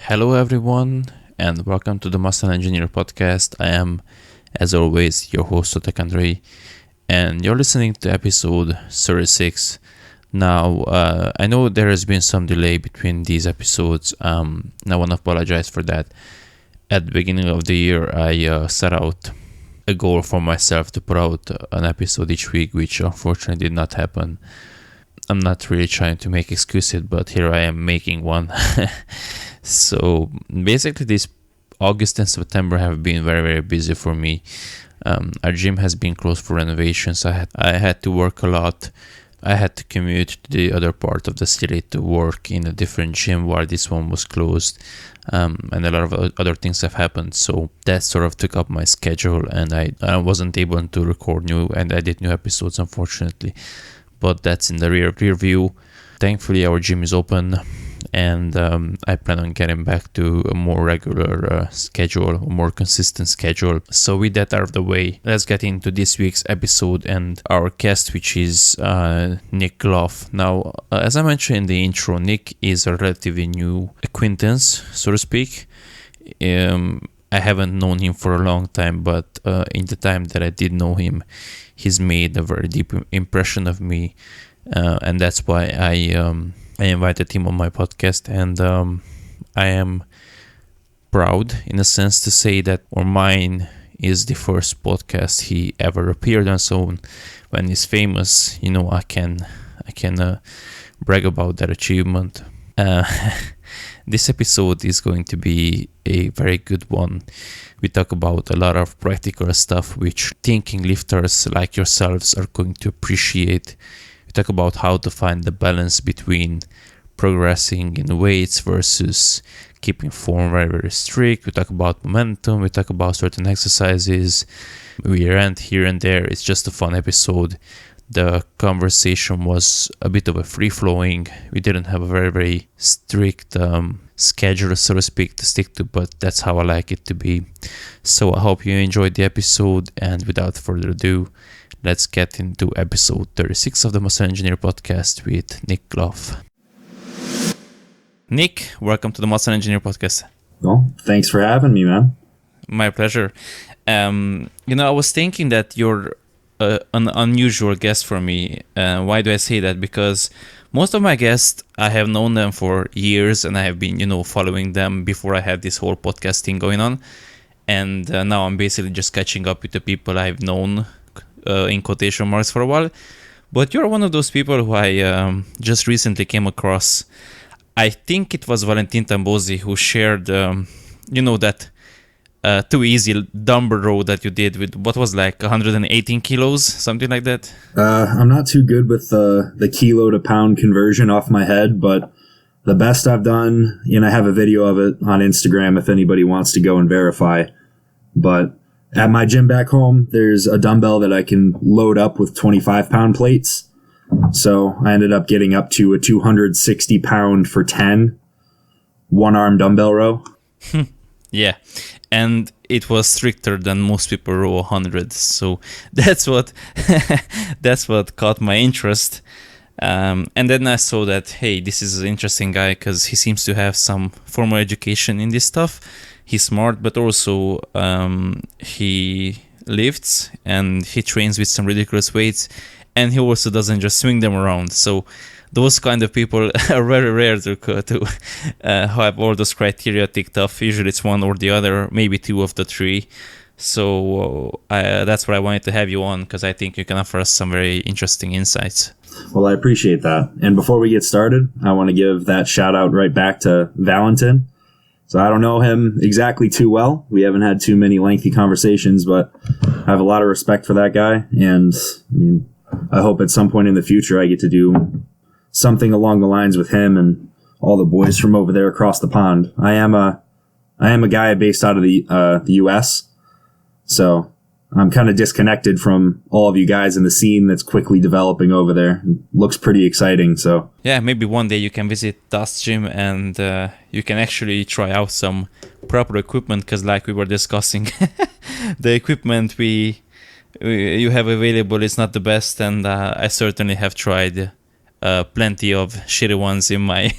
Hello, everyone, and welcome to the Muscle Engineer podcast. I am, as always, your host, Andrei, and you're listening to episode 36. Now, I know there has been some delay between these episodes. I want to apologize for that. At the beginning of the year, I set out a goal for myself to put out an episode each week, which unfortunately did not happen. I'm not really trying to make excuses, but here I am making one. So basically this August and September have been very, very busy for me. Our gym has been closed for renovations. I had to work a lot. I had to commute to the other part of the city to work in a different gym while this one was closed. And a lot of other things have happened. So that sort of took up my schedule, and I wasn't able to record new and edit new episodes, unfortunately. But that's in the rear view. Thankfully, our gym is open, and I plan on getting back to a more regular schedule, a more consistent schedule. So with that out of the way, let's get into this week's episode and our guest, which is Nick Gloff. Now, as I mentioned in the intro, Nick is a relatively new acquaintance, so to speak. I haven't known him for a long time, but in the time that I did know him, he's made a very deep impression of me, and that's why I invited him on my podcast, and I am proud, in a sense, to say that mine is the first podcast he ever appeared on. So when he's famous, I can brag about that achievement. This episode is going to be a very good one. We talk about a lot of practical stuff which thinking lifters like yourselves are going to appreciate. We talk about how to find the balance between progressing in weights versus keeping form very, very strict. We talk about momentum. We talk about certain exercises. We rant here and there. It's just a fun episode. The conversation was a bit of a free-flowing. We didn't have a very, very strict schedule, so to speak, to stick to, but that's how I like it to be. So I hope you enjoyed the episode, and without further ado, let's get into episode 36 of the Muscle Engineer podcast with Nick Gloff. Nick, welcome to the Muscle Engineer podcast. Well, thanks for having me, man. My pleasure. I was thinking that you're an unusual guest for me. Why do I say that? Because most of my guests, I have known them for years, and I have been, following them before I had this whole podcast thing going on. And now I'm basically just catching up with the people I've known, in quotation marks, for a while. But you're one of those people who I just recently came across. I think it was Valentin Tambosi who shared, that too easy dumbbell row that you did with what was like 118 kilos, something like that. I'm not too good with the kilo to pound conversion off my head, but the best I've done, I have a video of it on Instagram if anybody wants to go and verify. But at my gym back home, there's a dumbbell that I can load up with 25-pound plates. So I ended up getting up to a 260 pound for 10 one-arm dumbbell row. Yeah. And it was stricter than most people row 100. So that's what caught my interest. And then I saw that, hey, this is an interesting guy because he seems to have some formal education in this stuff. He's smart, but also he lifts and he trains with some ridiculous weights. And he also doesn't just swing them around. So those kind of people are very rare to have all those criteria ticked off. Usually it's one or the other, maybe two of the three. So that's what I wanted to have you on, because I think you can offer us some very interesting insights. Well, I appreciate that. And before we get started, I want to give that shout out right back to Valentin. So I don't know him exactly too well. We haven't had too many lengthy conversations, but I have a lot of respect for that guy. And I hope at some point in the future I get to do something along the lines with him and all the boys from over there across the pond. I am a guy based out of the U.S., so I'm kind of disconnected from all of you guys in the scene that's quickly developing over there. It looks pretty exciting. So yeah, maybe one day you can visit Dust Gym and you can actually try out some proper equipment, because like we were discussing, the equipment you have available is not the best, and I certainly have tried plenty of shitty ones in my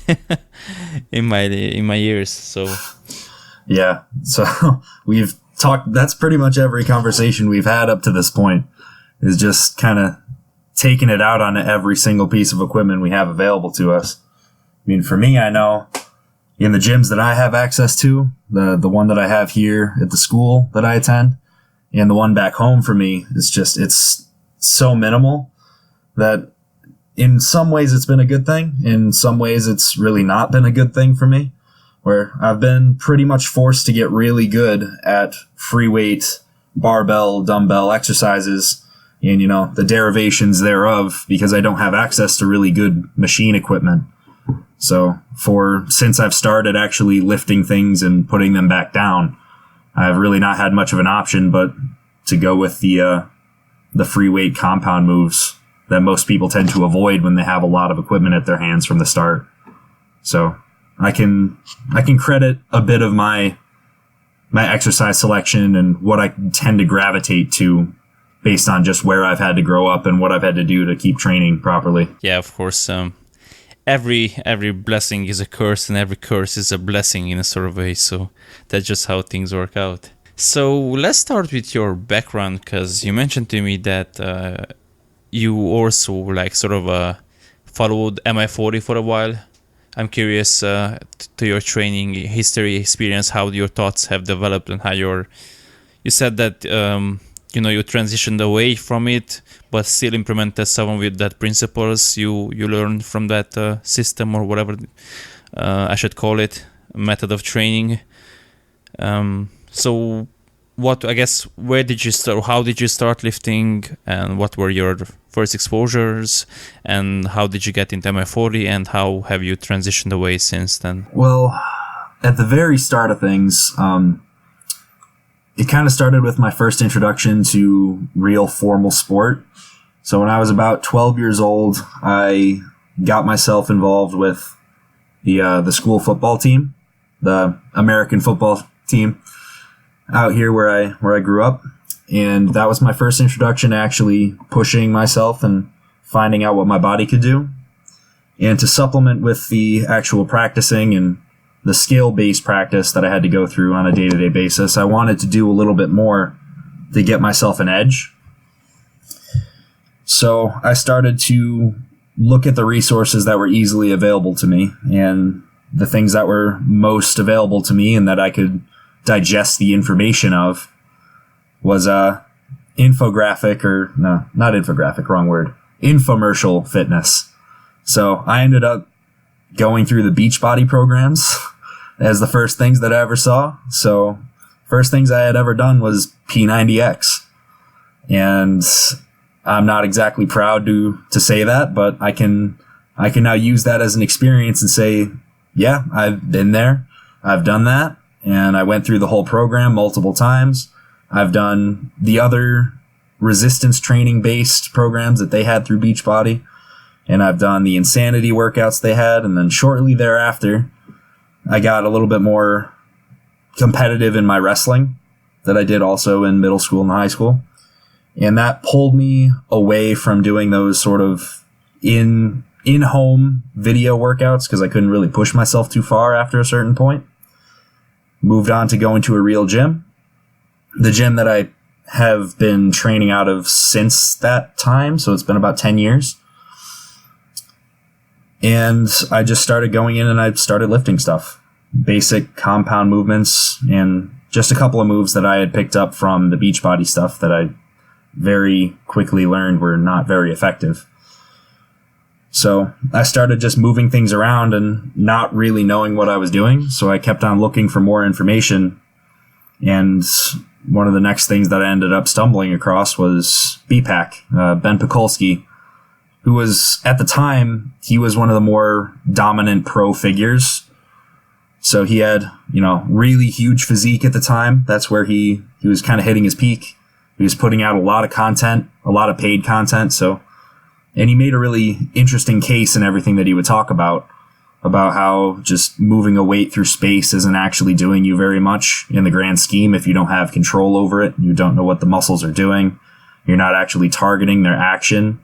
in my years. So yeah, so we've talked. That's pretty much every conversation we've had up to this point is just kind of taking it out on every single piece of equipment we have available to us. I mean, for me, I know in the gyms that I have access to, the one that I have here at the school that I attend, and the one back home for me, it's so minimal that in some ways it's been a good thing. In some ways it's really not been a good thing for me, where I've been pretty much forced to get really good at free weight, barbell, dumbbell exercises and, the derivations thereof because I don't have access to really good machine equipment. So since I've started actually lifting things and putting them back down, I've really not had much of an option but to go with the free weight compound moves that most people tend to avoid when they have a lot of equipment at their hands from the start. So I can credit a bit of my exercise selection and what I tend to gravitate to based on just where I've had to grow up and what I've had to do to keep training properly. Yeah, of course. Every blessing is a curse, and every curse is a blessing in a sort of way. So that's just how things work out. So let's start with your background, because you mentioned to me that you also followed MI40 for a while. I'm curious to your training history experience, how your thoughts have developed, and how you said that you transitioned away from it, but still implemented some of that principles you learned from that system, or whatever I should call it, method of training. So where did you start? How did you start lifting, and what were your first exposures, and how did you get into MI40, and how have you transitioned away since then? Well, at the very start of things, it kind of started with my first introduction to real formal sport. So when I was about 12 years old, I got myself involved with the school football team, the American football team out here where I grew up. And that was my first introduction to actually pushing myself and finding out what my body could do. And to supplement with the actual practicing and the skill-based practice that I had to go through on a day-to-day basis, I wanted to do a little bit more to get myself an edge. So I started to look at the resources that were easily available to me, and the things that were most available to me and that I could digest the information of was infomercial fitness. So I ended up going through the Beachbody programs as the first things that I ever saw. So first things I had ever done was P90X. And I'm not exactly proud to say that, but I can now use that as an experience and say, yeah, I've been there. I've done that. And I went through the whole program multiple times. I've done the other resistance training based programs that they had through Beachbody. And I've done the insanity workouts they had. And then shortly thereafter, I got a little bit more competitive in my wrestling that I did also in middle school and high school. And that pulled me away from doing those sort of in-home video workouts because I couldn't really push myself too far after a certain point. Moved on to going to a real gym. The gym that I have been training out of since that time, so it's been about 10 years. And I just started going in and I started lifting stuff. Basic compound movements and just a couple of moves that I had picked up from the Beachbody stuff that I very quickly learned were not very effective. So I started just moving things around and not really knowing what I was doing. So I kept on looking for more information. And one of the next things that I ended up stumbling across was BPAC, Ben Pekulski, who was, at the time, he was one of the more dominant pro figures. So he had, really huge physique at the time. That's where he was kind of hitting his peak. He was putting out a lot of content, a lot of paid content. And he made a really interesting case in everything that he would talk about how just moving a weight through space isn't actually doing you very much in the grand scheme if you don't have control over it. You don't know what the muscles are doing. You're not actually targeting their action.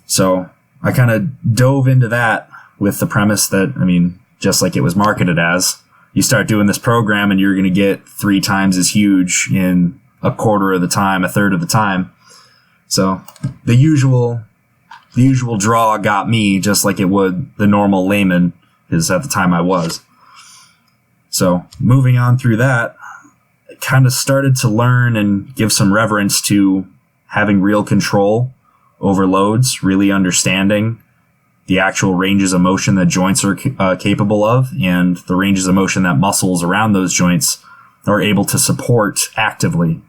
So I kind of dove into that with the premise that, I mean, just like it was marketed as, you start doing this program and you're going to get 3 times as huge in a quarter of the time, a third of the time. So the usual draw got me just like it would the normal layman, because at the time I was. So moving on through that, I kind of started to learn and give some reverence to having real control over loads, really understanding the actual ranges of motion that joints are capable of, and the ranges of motion that muscles around those joints are able to support actively.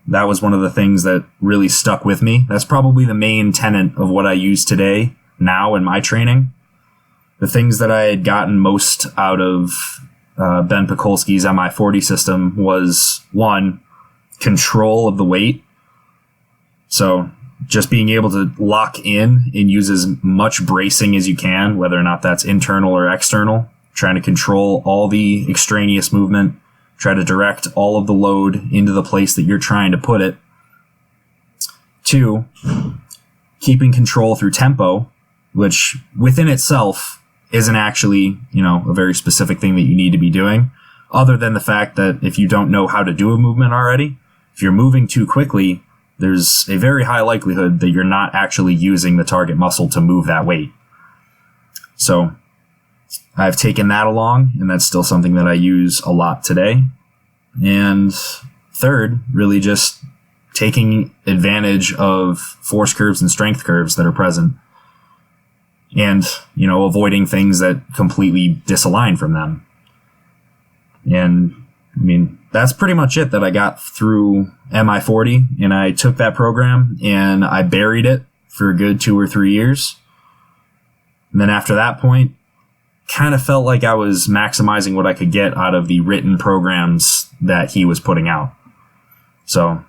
That was one of the things that really stuck with me. That's probably the main tenet of what I use today, now in my training. The things that I had gotten most out of Ben Pakulski's MI40 system was, 1, control of the weight. So just being able to lock in and use as much bracing as you can, whether or not that's internal or external, trying to control all the extraneous movement, try to direct all of the load into the place that you're trying to put it. 2, keeping control through tempo, which within itself isn't actually, a very specific thing that you need to be doing, other than the fact that if you don't know how to do a movement already, if you're moving too quickly, there's a very high likelihood that you're not actually using the target muscle to move that weight. So I've taken that along, and that's still something that I use a lot today. And 3rd, really just taking advantage of force curves and strength curves that are present, and, avoiding things that completely disalign from them. And I mean, that's pretty much it that I got through MI40, and I took that program and I buried it for a good 2 or 3 years. And then after that point, kind of felt like I was maximizing what I could get out of the written programs that he was putting out. So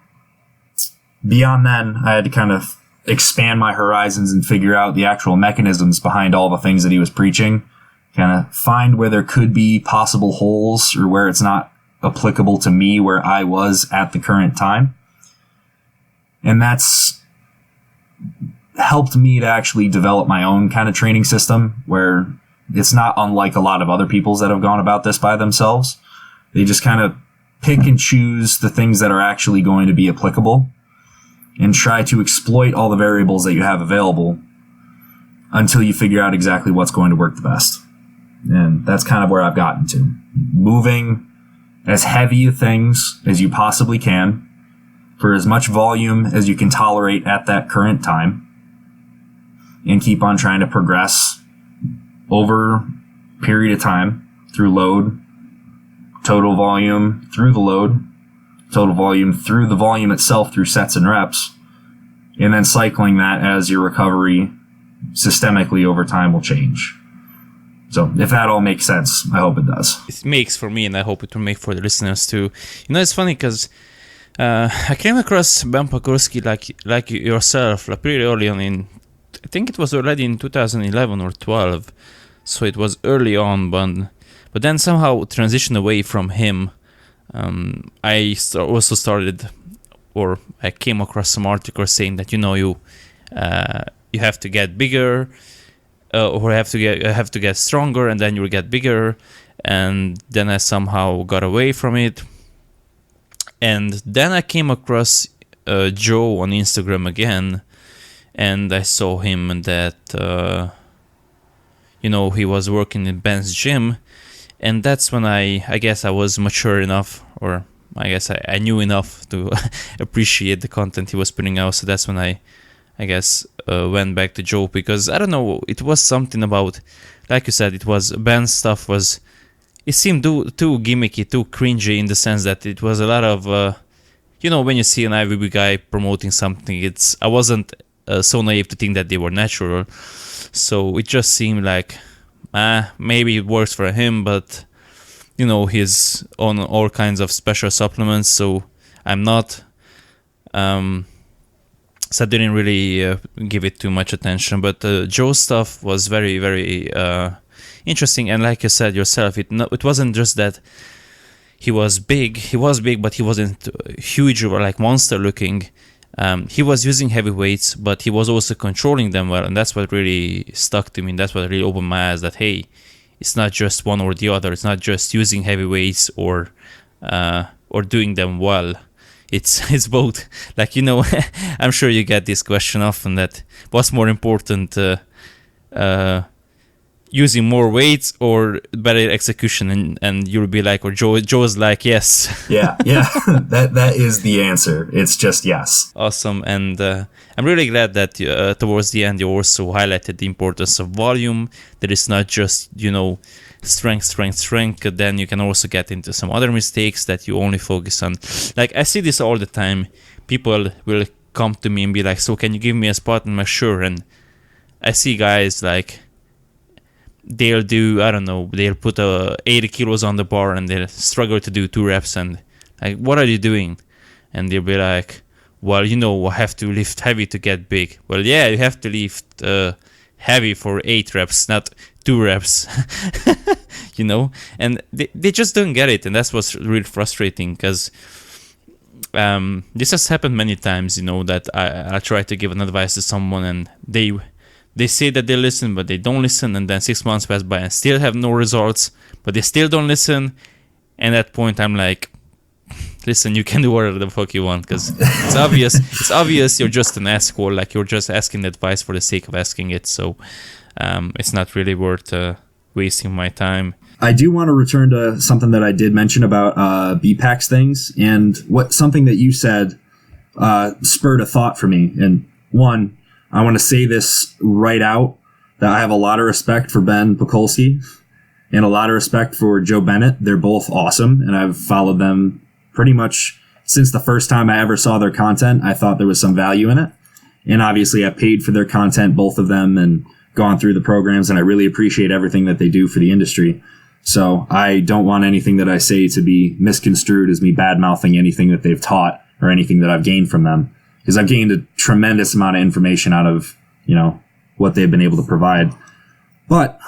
beyond then, I had to kind of expand my horizons and figure out the actual mechanisms behind all the things that he was preaching, kind of find where there could be possible holes or where it's not applicable to me where I was at the current time. And that's helped me to actually develop my own kind of training system where it's not unlike a lot of other people's that have gone about this by themselves. They just kind of pick and choose the things that are actually going to be applicable and try to exploit all the variables that you have available until you figure out exactly what's going to work the best. And that's kind of where I've gotten to. Moving as heavy of things as you possibly can for as much volume as you can tolerate at that current time, and keep on trying to progress over a period of time through load, total volume through the load, total volume through the volume itself through sets and reps, and then cycling that as your recovery systemically over time will change. So if that all makes sense, I hope it does. It makes for me, and I hope it will make for the listeners too. It's funny because I came across Ben Pakulski like yourself pretty early on I think it was already in 2011 or 12, so it was early on, but then somehow transitioned away from him. I also started, or I came across some articles saying that you have to get bigger, or have to get stronger, and then you'll get bigger. And then I somehow got away from it. And then I came across Joe on Instagram again, and I saw him that he was working in Ben's gym, and that's when I guess I was mature enough, or I guess I knew enough to appreciate the content he was putting out. So that's when I guess went back to Joe, because I don't know, it was something about, like you said, it was Ben's stuff was, it seemed too gimmicky, too cringy, in the sense that it was a lot of when you see an IVB guy promoting something, I wasn't so naive to think that they were natural, so it just seemed like maybe it works for him, but he's on all kinds of special supplements, so I'm not. So I didn't really give it too much attention. But Joe's stuff was very, very interesting. And like you said yourself, it wasn't just that he was big. He was big, but he wasn't huge or like monster looking. he was using heavy weights, but he was also controlling them well, and that's what really stuck to me. And that's what really opened my eyes. That hey, it's not just one or the other. It's not just using heavy weights or doing them well. It's both. Like, I'm sure you get this question often, that what's more important, using more weights or better execution, and you'll be like, or Joe's like, yes. yeah that is the answer. It's just yes. Awesome. And I'm really glad that towards the end you also highlighted the importance of volume, that it's not just strength. Then you can also get into some other mistakes that you only focus on. Like, I see this all the time. People will come to me and be like, so can you give me a spot? And I'm like, sure. And I see guys like, they'll do, I don't know, they'll put 80 kilos on the bar and they'll struggle to do 2 reps, and like, what are you doing? And they'll be like, well, I have to lift heavy to get big. Well, yeah, you have to lift heavy for 8 reps, not 2 reps. And they just don't get it, and that's what's really frustrating, because this has happened many times, that I try to give an advice to someone, and they say that they listen, but they don't listen, and then 6 months pass by and still have no results, but they still don't listen. And at that point, I'm like, listen, you can do whatever the fuck you want, because it's obvious. It's obvious you're just an asshole. Like, you're just asking advice for the sake of asking it. So it's not really worth wasting my time. I do want to return to something that I did mention about BPACs things, and something that you said spurred a thought for me. And one, I want to say this right out, that I have a lot of respect for Ben Pekulski and a lot of respect for Joe Bennett. They're both awesome, and I've followed them pretty much since the first time I ever saw their content. I thought there was some value in it. And obviously I paid for their content, both of them, and gone through the programs, and I really appreciate everything that they do for the industry. So I don't want anything that I say to be misconstrued as me bad-mouthing anything that they've taught or anything that I've gained from them, because I've gained a tremendous amount of information out of, what they've been able to provide. But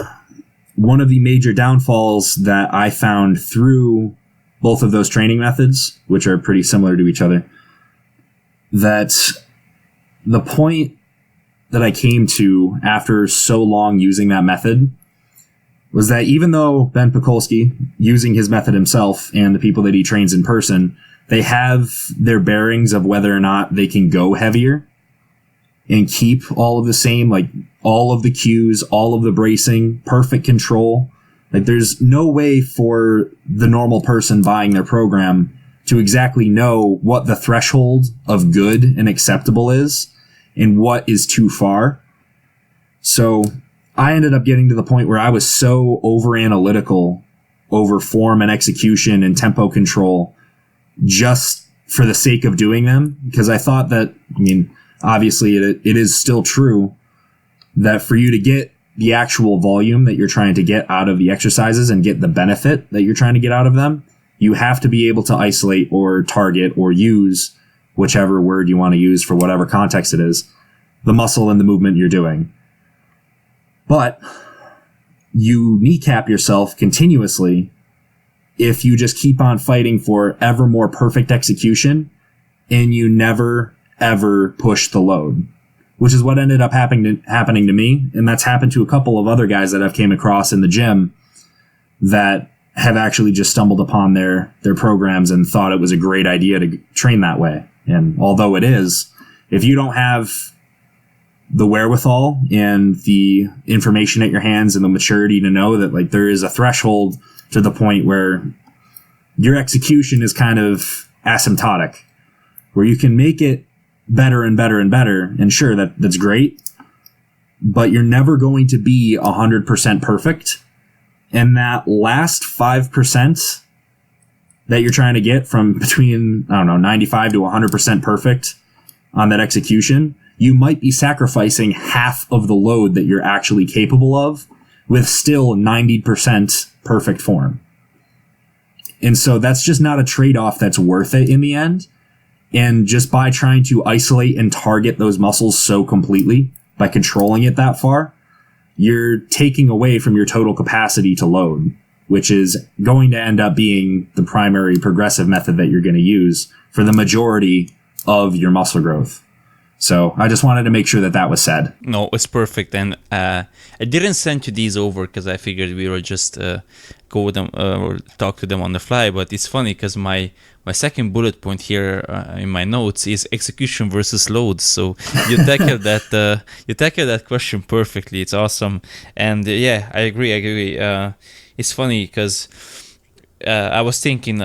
one of the major downfalls that I found through both of those training methods, which are pretty similar to each other, that the point that I came to after so long using that method was that even though Ben Pekulski, using his method himself, and the people that he trains in person, they have their bearings of whether or not they can go heavier and keep all of the same, like all of the cues, all of the bracing, perfect control. Like, there's no way for the normal person buying their program to exactly know what the threshold of good and acceptable is and what is too far. So I ended up getting to the point where I was so over analytical over form and execution and tempo control just for the sake of doing them, because I thought that, obviously it is still true that for you to get the actual volume that you're trying to get out of the exercises and get the benefit that you're trying to get out of them, you have to be able to isolate or target or use, whichever word you want to use for whatever context it is, the muscle and the movement you're doing. But you kneecap yourself continuously if you just keep on fighting for ever more perfect execution and you never, ever push the load, which is what ended up happening to me. And that's happened to a couple of other guys that I've came across in the gym that have actually just stumbled upon their programs and thought it was a great idea to train that way. And although it is, if you don't have the wherewithal and the information at your hands and the maturity to know that, like, there is a threshold to the point where your execution is kind of asymptotic, where you can make it better and better and better. And sure, that's great, but you're never going to be 100% perfect. And that last 5% that you're trying to get from between, 95 to 100% perfect on that execution, you might be sacrificing half of the load that you're actually capable of with still 90% perfect form. And so that's just not a trade-off that's worth it in the end. And just by trying to isolate and target those muscles so completely, by controlling it that far, you're taking away from your total capacity to load, which is going to end up being the primary progressive method that you're going to use for the majority of your muscle growth. So I just wanted to make sure that that was said. No, it's perfect. And I didn't send you these over because I figured we would just go with them or talk to them on the fly. But it's funny because my second bullet point here in my notes is execution versus loads. So you tackled that question perfectly. It's awesome. And yeah, I agree. It's funny because I was thinking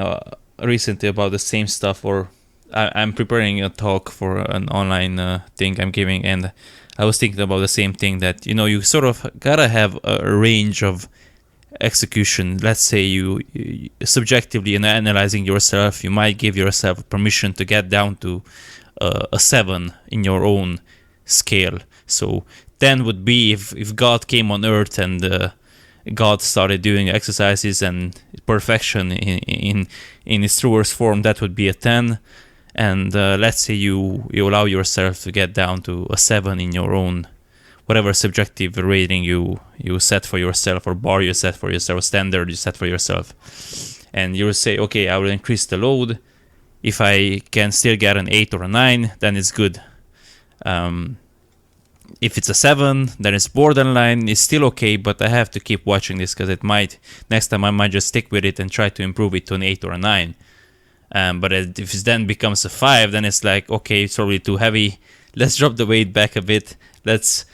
recently about the same stuff, or I'm preparing a talk for an online thing I'm giving, and I was thinking about the same thing, that you sort of gotta have a range of execution. Let's say you subjectively, in analyzing yourself, you might give yourself permission to get down to a 7 in your own scale. So 10 would be if God came on earth and God started doing exercises and perfection in its truest form, that would be a 10. And let's say you allow yourself to get down to a 7 in your own, whatever subjective rating you set for yourself, or bar you set for yourself, standard you set for yourself. And you'll say, okay, I will increase the load. If I can still get an 8 or a 9, then it's good. If it's a 7, then it's borderline. It's still okay, but I have to keep watching this because next time I might just stick with it and try to improve it to an 8 or a 9. But if it then becomes a 5, then it's like, okay, it's already too heavy. Let's drop the weight back a bit. Let's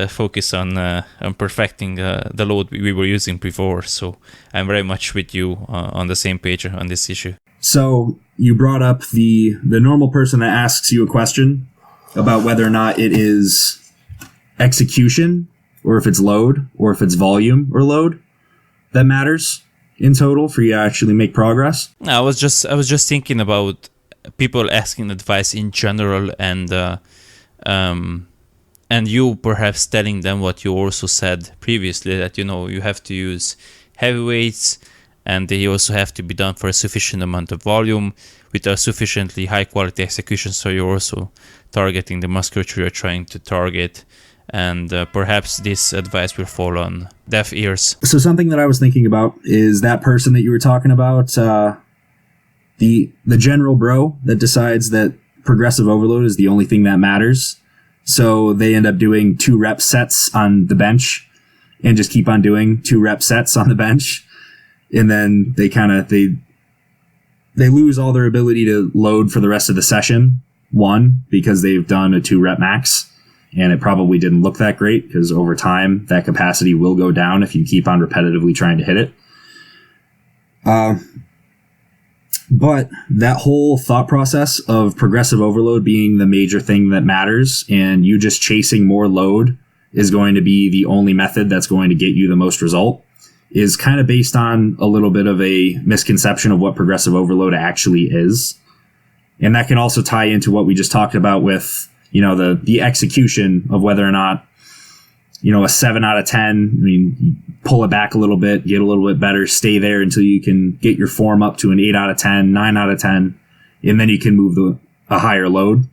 focus on perfecting the load we were using before. So I'm very much with you on the same page on this issue. So you brought up the normal person that asks you a question about whether or not it is execution, or if it's load, or if it's volume or load that matters in total for you to actually make progress. I was just thinking about people asking advice in general, and you perhaps telling them what you also said previously, that you have to use heavy weights, and they also have to be done for a sufficient amount of volume with a sufficiently high quality execution, so you're also targeting the musculature you're trying to target. And perhaps this advice will fall on deaf ears. So something that I was thinking about is that person that you were talking about, the general bro that decides that progressive overload is the only thing that matters. So they end up doing 2 rep sets on the bench and just keep on doing 2 rep sets on the bench. And then they lose all their ability to load for the rest of the session. One, because they've done a 2 rep max. And it probably didn't look that great, because over time, that capacity will go down if you keep on repetitively trying to hit it. But that whole thought process of progressive overload being the major thing that matters, and you just chasing more load is going to be the only method that's going to get you the most result, is kind of based on a little bit of a misconception of what progressive overload actually is. And that can also tie into what we just talked about with the execution of whether or not, a 7 out of 10, you pull it back a little bit, get a little bit better, stay there until you can get your form up to an 8 out of 10, 9 out of 10, and then you can move a higher load.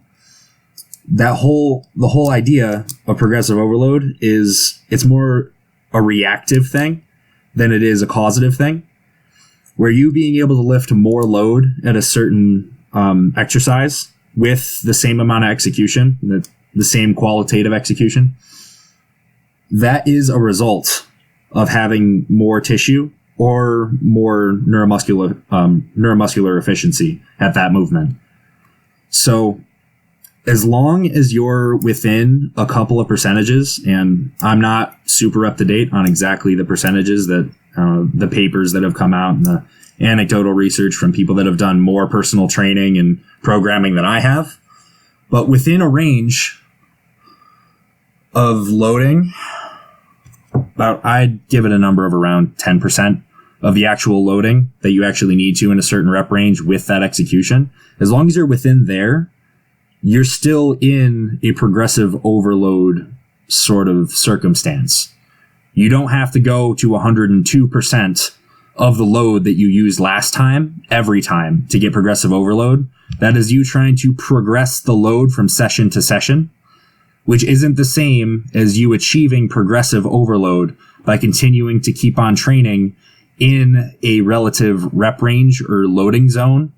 The whole idea of progressive overload is it's more a reactive thing than it is a causative thing, where you being able to lift more load at a certain exercise with the same amount of execution, the same qualitative execution, that is a result of having more tissue or more neuromuscular efficiency at that movement. So as long as you're within a couple of percentages, and I'm not super up to date on exactly the percentages that the papers that have come out and the anecdotal research from people that have done more personal training and programming than I have, but within a range of loading, I'd give it a number of around 10% of the actual loading that you actually need to in a certain rep range with that execution. As long as you're within there, you're still in a progressive overload sort of circumstance. You don't have to go to 102% of the load that you used last time, every time, to get progressive overload. That is you trying to progress the load from session to session, which isn't the same as you achieving progressive overload by continuing to keep on training in a relative rep range or loading zone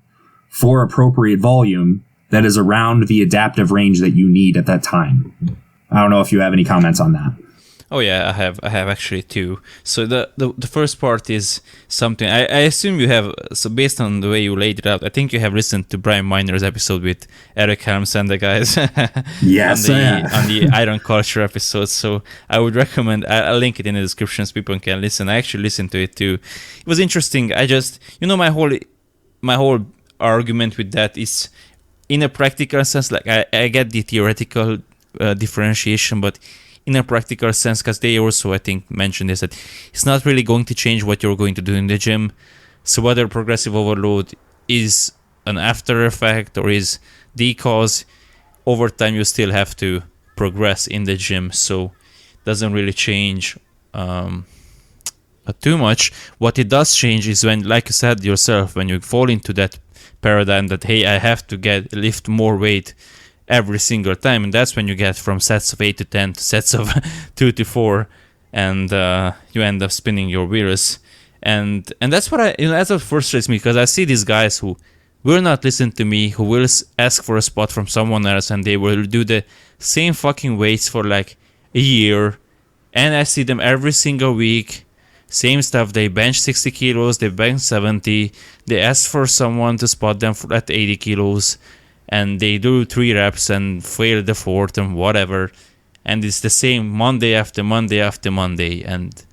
for appropriate volume that is around the adaptive range that you need at that time. I don't know if you have any comments on that. Oh yeah, I have actually two. So the first part is something I assume you have. So based on the way you laid it out, I think you have listened to Brian Miner's episode with Eric Helms and the guys. Yes, on the iron culture episode. So I would recommend. I'll link it in the description so people can listen. I actually listened to it too. It was interesting. I just my whole argument with that is, in a practical sense, like I get the theoretical differentiation, but in a practical sense, because they also, I think, mentioned this, that it's not really going to change what you're going to do in the gym. So whether progressive overload is an after effect or is the cause, over time you still have to progress in the gym. So it doesn't really change too much. What it does change is when, like you said yourself, when you fall into that paradigm that, hey, I have to lift more weight every single time, and that's when you get from sets of 8 to 10 to sets of 2 to 4, and you end up spinning your wheels, and that's what that's what frustrates me, because I see these guys who will not listen to me, who will ask for a spot from someone else, and they will do the same fucking weights for like a year, and I see them every single week, same stuff. They bench 60 kilos, they bench 70, they ask for someone to spot them at 80 kilos, and they do 3 reps and fail the 4th and whatever, and it's the same Monday after Monday after Monday, and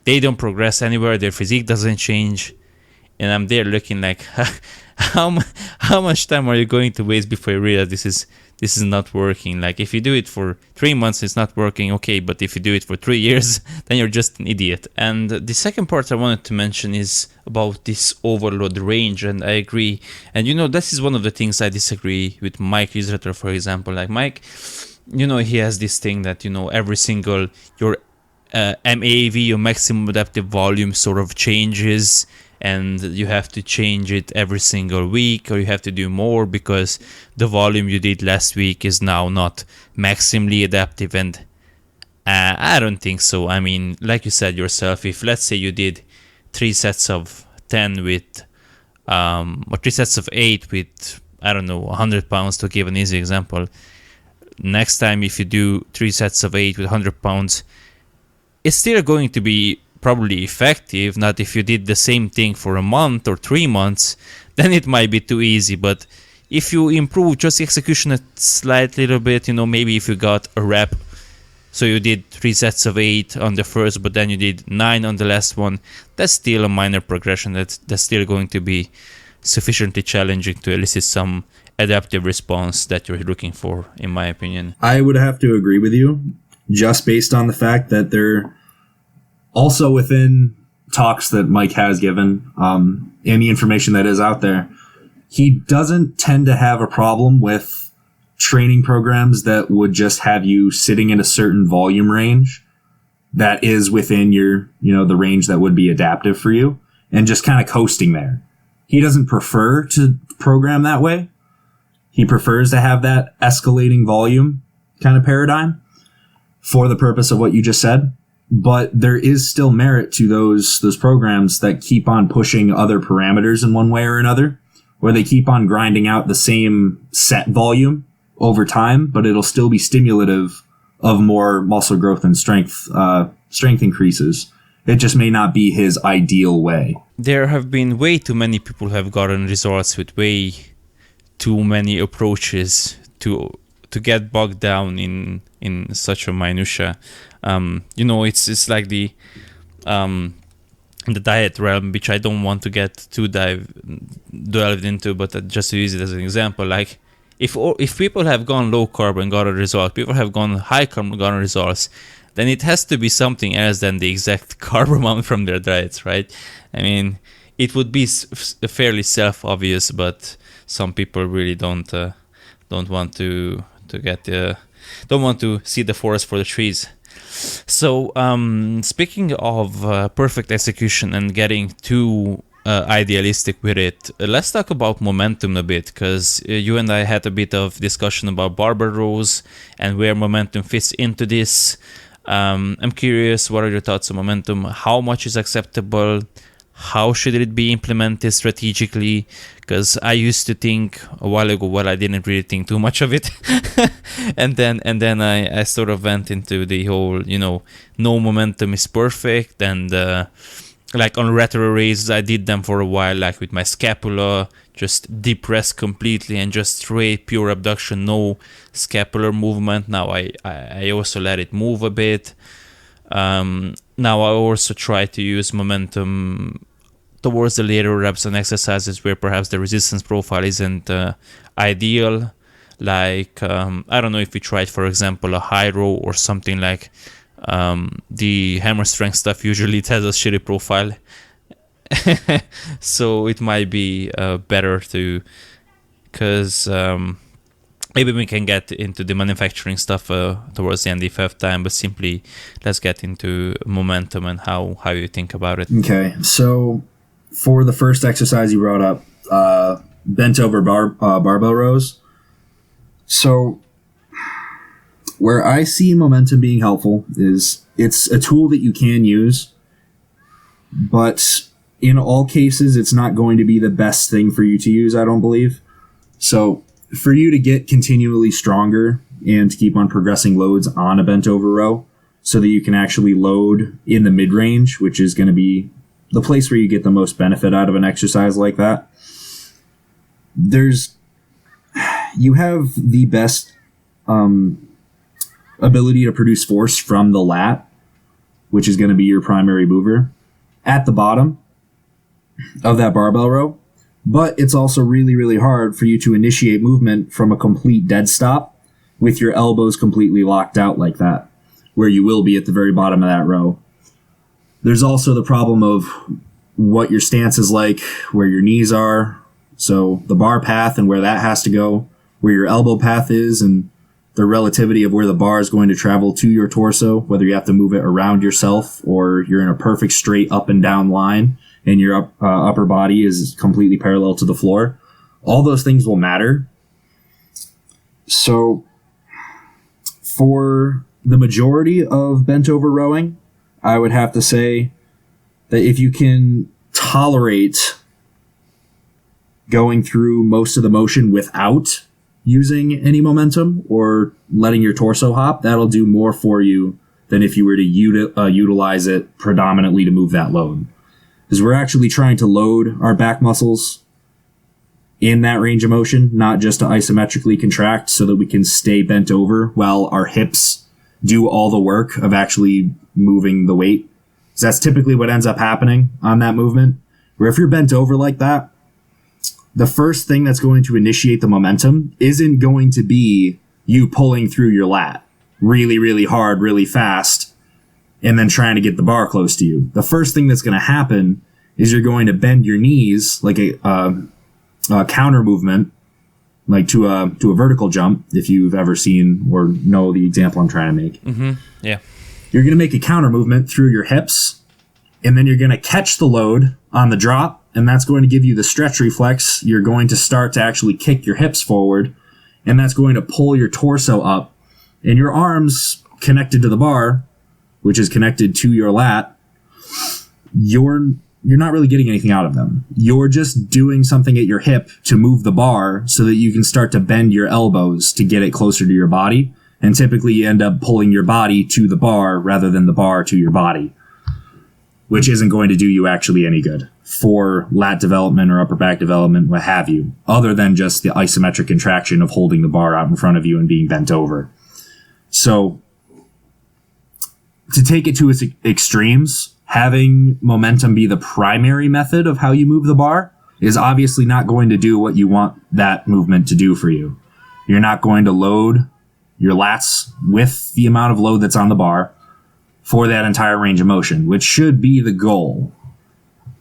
they don't progress anywhere, their physique doesn't change, and I'm there looking like, how much time are you going to waste before you realize this is not working? Like, if you do it for 3 months, it's not working, okay, but if you do it for 3 years, then you're just an idiot. And the second part I wanted to mention is about this overload range, and I agree. And this is one of the things I disagree with Mike Israeter, for example. Like Mike, he has this thing that, every single, your MAV, your maximum adaptive volume, sort of changes, and you have to change it every single week, or you have to do more because the volume you did last week is now not maximally adaptive. And I don't think so. I mean, like you said yourself, if let's say you did 3 sets of 10 with or 3 sets of 8 with, I don't know, 100 pounds, to give an easy example, next time if you do 3 sets of 8 with 100 pounds, it's still going to be probably effective. Not if you did the same thing for a month or 3 months, then it might be too easy. But if you improve just the execution a slight little bit, maybe if you got a rep, so you did 3 sets of 8 on the first, but then you did 9 on the last one, that's still a minor progression. That's still going to be sufficiently challenging to elicit some adaptive response that you're looking for, in my opinion. I would have to agree with you, just based on the fact that they're also within talks that Mike has given, and the information that is out there, he doesn't tend to have a problem with training programs that would just have you sitting in a certain volume range that is within your, the range that would be adaptive for you, and just kind of coasting there. He doesn't prefer to program that way. He prefers to have that escalating volume kind of paradigm for the purpose of what you just said. But there is still merit to those programs that keep on pushing other parameters in one way or another, where they keep on grinding out the same set volume over time, but it'll still be stimulative of more muscle growth and strength increases. It just may not be his ideal way. There have been way too many people who have gotten results with way too many approaches to get bogged down in such a minutia. It's like the diet realm, which I don't want to get too delved into, but just to use it as an example, like if people have gone low carb and got a result, people have gone high carb and gotten results, then it has to be something else than the exact carb amount from their diets, right? I mean, it would be fairly self-obvious, but some people really don't want to don't want to see the forest for the trees. So speaking of perfect execution and getting too idealistic with it, let's talk about momentum a bit, because you and I had a bit of discussion about barbell rows and where momentum fits into this. I'm curious, what are your thoughts on momentum? How much is acceptable? how should it be implemented strategically, because I used to think a while ago, well, I didn't really think too much of it. and then I sort of went into the whole, no momentum is perfect, and like on lateral raises, I did them for a while, like with my scapula, just depressed completely and just straight pure abduction, no scapular movement. Now I also let it move a bit. Now I also try to use momentum towards the later reps and exercises where perhaps the resistance profile isn't ideal. Like, I don't know if you tried, for example, a high row or something like the hammer strength stuff. Usually it has a shitty profile. So it might be better to, because maybe we can get into the manufacturing stuff towards the end if we have time, but simply let's get into momentum and how you think about it. Okay, so for the first exercise you brought up, bent over barbell rows. So where I see momentum being helpful is it's a tool that you can use, but in all cases, it's not going to be the best thing for you to use, I don't believe. So for you to get continually stronger and to keep on progressing loads on a bent over row so that you can actually load in the mid-range, which is going to be the place where you get the most benefit out of an exercise like that, you have the best ability to produce force from the lat, which is going to be your primary mover, at the bottom of that barbell row. But it's also really, really hard for you to initiate movement from a complete dead stop with your elbows completely locked out like that, where you will be at the very bottom of that row. There's also the problem of what your stance is like, where your knees are, so the bar path and where that has to go, where your elbow path is, and the relativity of where the bar is going to travel to your torso, whether you have to move it around yourself or you're in a perfect straight up and down line and your upper body is completely parallel to the floor. All those things will matter. So for the majority of bent over rowing, I would have to say that if you can tolerate going through most of the motion without using any momentum or letting your torso hop, that'll do more for you than if you were to utilize it predominantly to move that load. Because we're actually trying to load our back muscles in that range of motion, not just to isometrically contract so that we can stay bent over while our hips do all the work of actually moving the weight. So that's typically what ends up happening on that movement, where if you're bent over like that, the first thing that's going to initiate the momentum isn't going to be you pulling through your lat really, really hard, really fast, and then trying to get the bar close to you. The first thing that's going to happen is you're going to bend your knees like a counter movement, like to a vertical jump, if you've ever seen or know the example I'm trying to make. Mm-hmm. Yeah. You're going to make a counter movement through your hips, and then you're going to catch the load on the drop, and that's going to give you the stretch reflex. You're going to start to actually kick your hips forward, and that's going to pull your torso up, and your arms connected to the bar, which is connected to your lat, you're not really getting anything out of them. You're just doing something at your hip to move the bar so that you can start to bend your elbows to get it closer to your body. And typically you end up pulling your body to the bar rather than the bar to your body, which isn't going to do you actually any good for lat development or upper back development, what have you, other than just the isometric contraction of holding the bar out in front of you and being bent over. So to take it to its extremes, having momentum be the primary method of how you move the bar is obviously not going to do what you want that movement to do for you. You're not going to load your lats with the amount of load that's on the bar for that entire range of motion, which should be the goal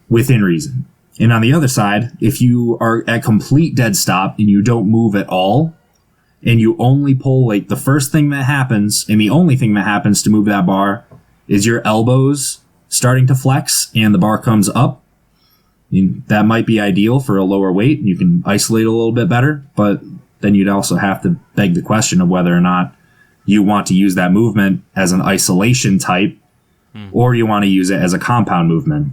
within reason. And on the other side, if you are at complete dead stop and you don't move at all, and you only pull, like, the first thing that happens and the only thing that happens to move that bar is your elbows starting to flex and the bar comes up. I mean, that might be ideal for a lower weight and you can isolate a little bit better, but then you'd also have to beg the question of whether or not you want to use that movement as an isolation type or you want to use it as a compound movement.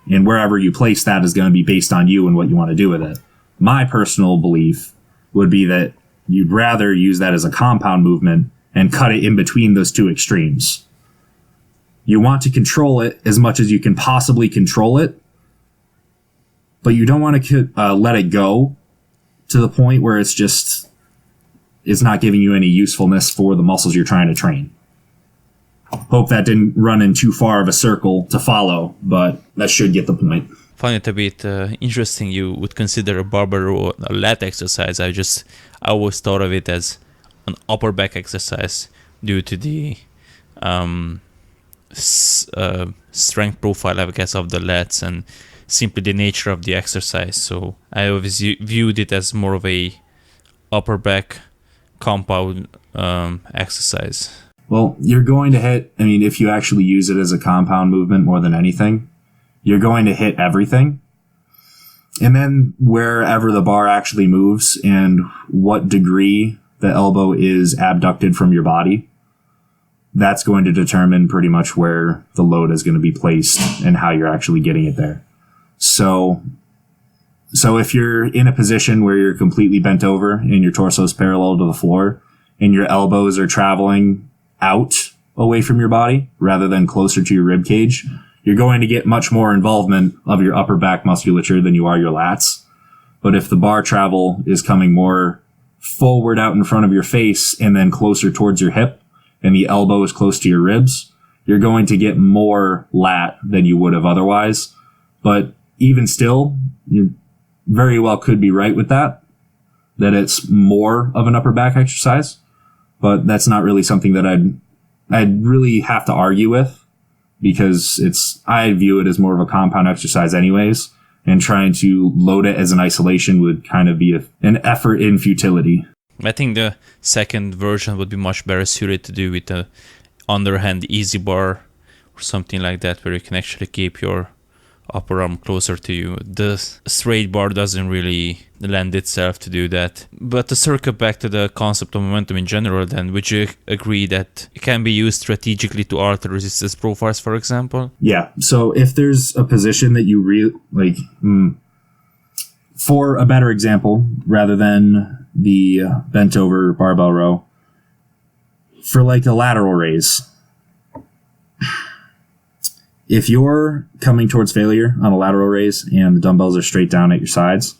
And wherever you place that is going to be based on you and what you want to do with it. My personal belief would be that you'd rather use that as a compound movement and cut it in between those two extremes. You want to control it as much as you can possibly control it, but you don't want to let it go to the point where it's not giving you any usefulness for the muscles you're trying to train. Hope that didn't run in too far of a circle to follow, but that should get the point. Find it a bit interesting you would consider a barbell row a lat exercise. I always thought of it as an upper back exercise due to the strength profile, I guess, of the lats and simply the nature of the exercise. So I always viewed it as more of a upper back compound exercise. Well, you're going to hit, if you actually use it as a compound movement more than anything, you're going to hit everything. And then wherever the bar actually moves and what degree the elbow is abducted from your body, that's going to determine pretty much where the load is going to be placed and how you're actually getting it there. So if you're in a position where you're completely bent over and your torso is parallel to the floor and your elbows are traveling out away from your body rather than closer to your rib cage, you're going to get much more involvement of your upper back musculature than you are your lats. But if the bar travel is coming more forward out in front of your face and then closer towards your hip and the elbow is close to your ribs, you're going to get more lat than you would have otherwise. But even still, you very well could be right with that it's more of an upper back exercise. But that's not really something that I'd really have to argue with, because I view it as more of a compound exercise anyways, and trying to load it as an isolation would kind of be an effort in futility. I think the second version would be much better suited to do with the underhand easy bar or something like that, where you can actually keep your upper arm closer to you. The straight bar doesn't really lend itself to do that. But to circle back to the concept of momentum in general, then, would you agree that it can be used strategically to alter resistance profiles, for example? Yeah. So if there's a position that you really like, for a better example, rather than the bent over barbell row, for like a lateral raise, if you're coming towards failure on a lateral raise and the dumbbells are straight down at your sides,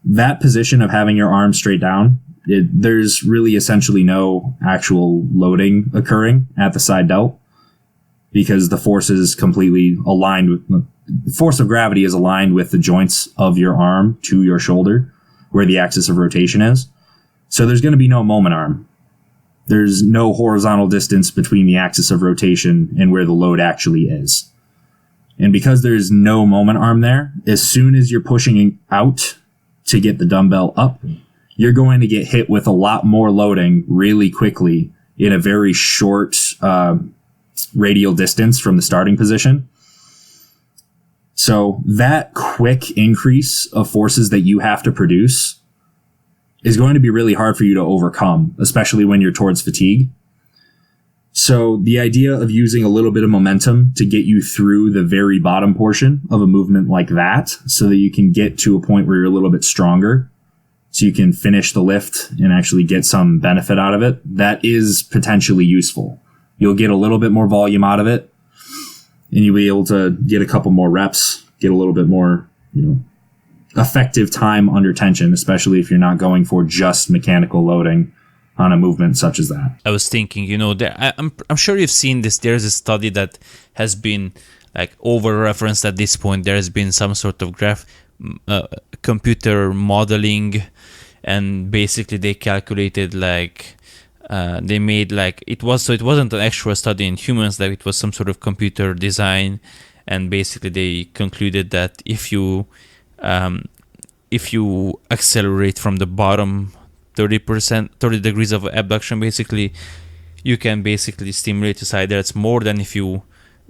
that position of having your arms straight down, there's really essentially no actual loading occurring at the side delt, because the force is completely aligned with the force of gravity is aligned with the joints of your arm to your shoulder, where the axis of rotation is. So there's going to be no moment arm. There's no horizontal distance between the axis of rotation and where the load actually is. And because there's no moment arm there, as soon as you're pushing out to get the dumbbell up, you're going to get hit with a lot more loading really quickly in a very short radial distance from the starting position. So that quick increase of forces that you have to produce is going to be really hard for you to overcome, especially when you're towards fatigue. So the idea of using a little bit of momentum to get you through the very bottom portion of a movement like that, so that you can get to a point where you're a little bit stronger, so you can finish the lift and actually get some benefit out of it, that is potentially useful. You'll get a little bit more volume out of it, and you'll be able to get a couple more reps, get a little bit more, effective time under tension, especially if you're not going for just mechanical loading on a movement such as that. I was thinking, I'm sure you've seen this. There's a study that has been like over-referenced at this point. There has been some sort of computer modeling, and basically they calculated they made it wasn't an actual study in humans, like it was some sort of computer design, and basically they concluded that if you accelerate from the bottom 30 degrees of abduction, basically you can basically stimulate your side delts more than if you,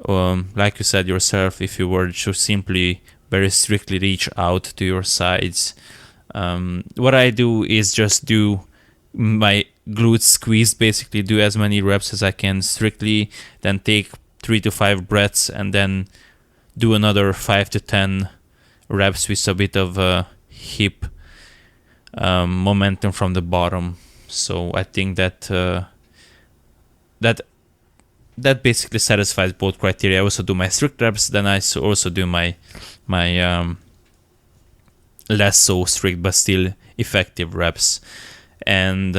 like you said yourself, if you were to simply very strictly reach out to your sides. What I do is just do my glutes squeezed, basically do as many reps as I can strictly, then take 3 to 5 breaths, and then do another 5 to 10 reps with a bit of hip momentum from the bottom. So I think that that basically satisfies both criteria. I also do my strict reps, then I also do my less so strict but still effective reps. And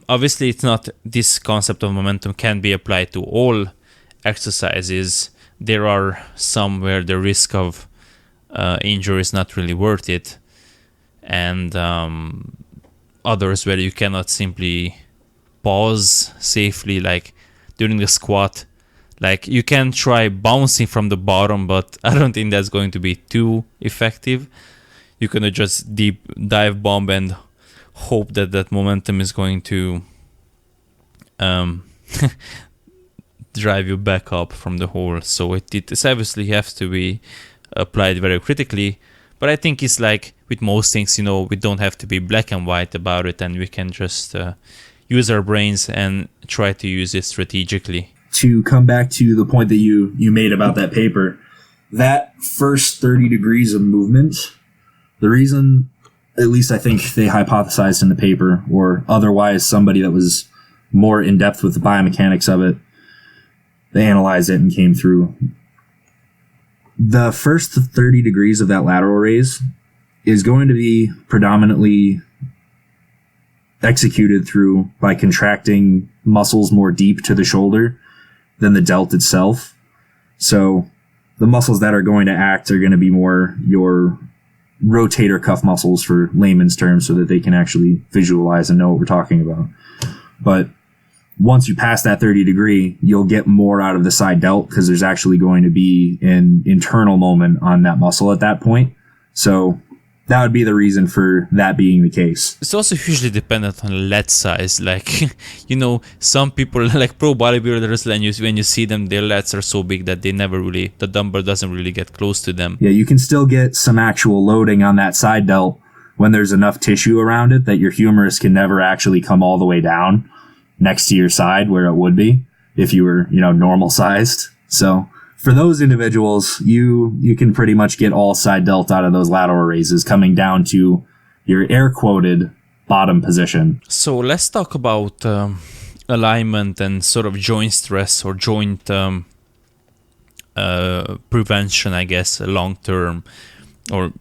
obviously it's not, this concept of momentum can be applied to all exercises. There are some where the risk of injury is not really worth it, and others where you cannot simply pause safely, like during the squat. Like you can try bouncing from the bottom, but I don't think that's going to be too effective. You can just deep dive bomb and hope that that momentum is going to drive you back up from the hole. So it obviously has to be applied very critically. But I think it's like with most things, we don't have to be black and white about it, and we can just use our brains and try to use it strategically. To come back to the point that you made about that paper, that first 30 degrees of movement, the reason, at least I think they hypothesized in the paper, or otherwise somebody that was more in depth with the biomechanics of it, they analyzed it and came through. The first 30 degrees of that lateral raise is going to be predominantly executed through by contracting muscles more deep to the shoulder than the delt itself. So the muscles that are going to act are going to be more your rotator cuff muscles, for layman's terms, so that they can actually visualize and know what we're talking about. But once you pass that 30 degree, you'll get more out of the side delt because there's actually going to be an internal moment on that muscle at that point. So that would be the reason for that being the case. It's also hugely dependent on lat size. Like, some people, like pro bodybuilders, when you see them, their lats are so big that the dumbbell doesn't really get close to them. Yeah, you can still get some actual loading on that side delt when there's enough tissue around it that your humerus can never actually come all the way down next to your side where it would be if you were, normal sized. So for those individuals, you can pretty much get all side delt out of those lateral raises coming down to your air quoted bottom position. So let's talk about alignment and sort of joint stress or joint prevention, I guess, long term, or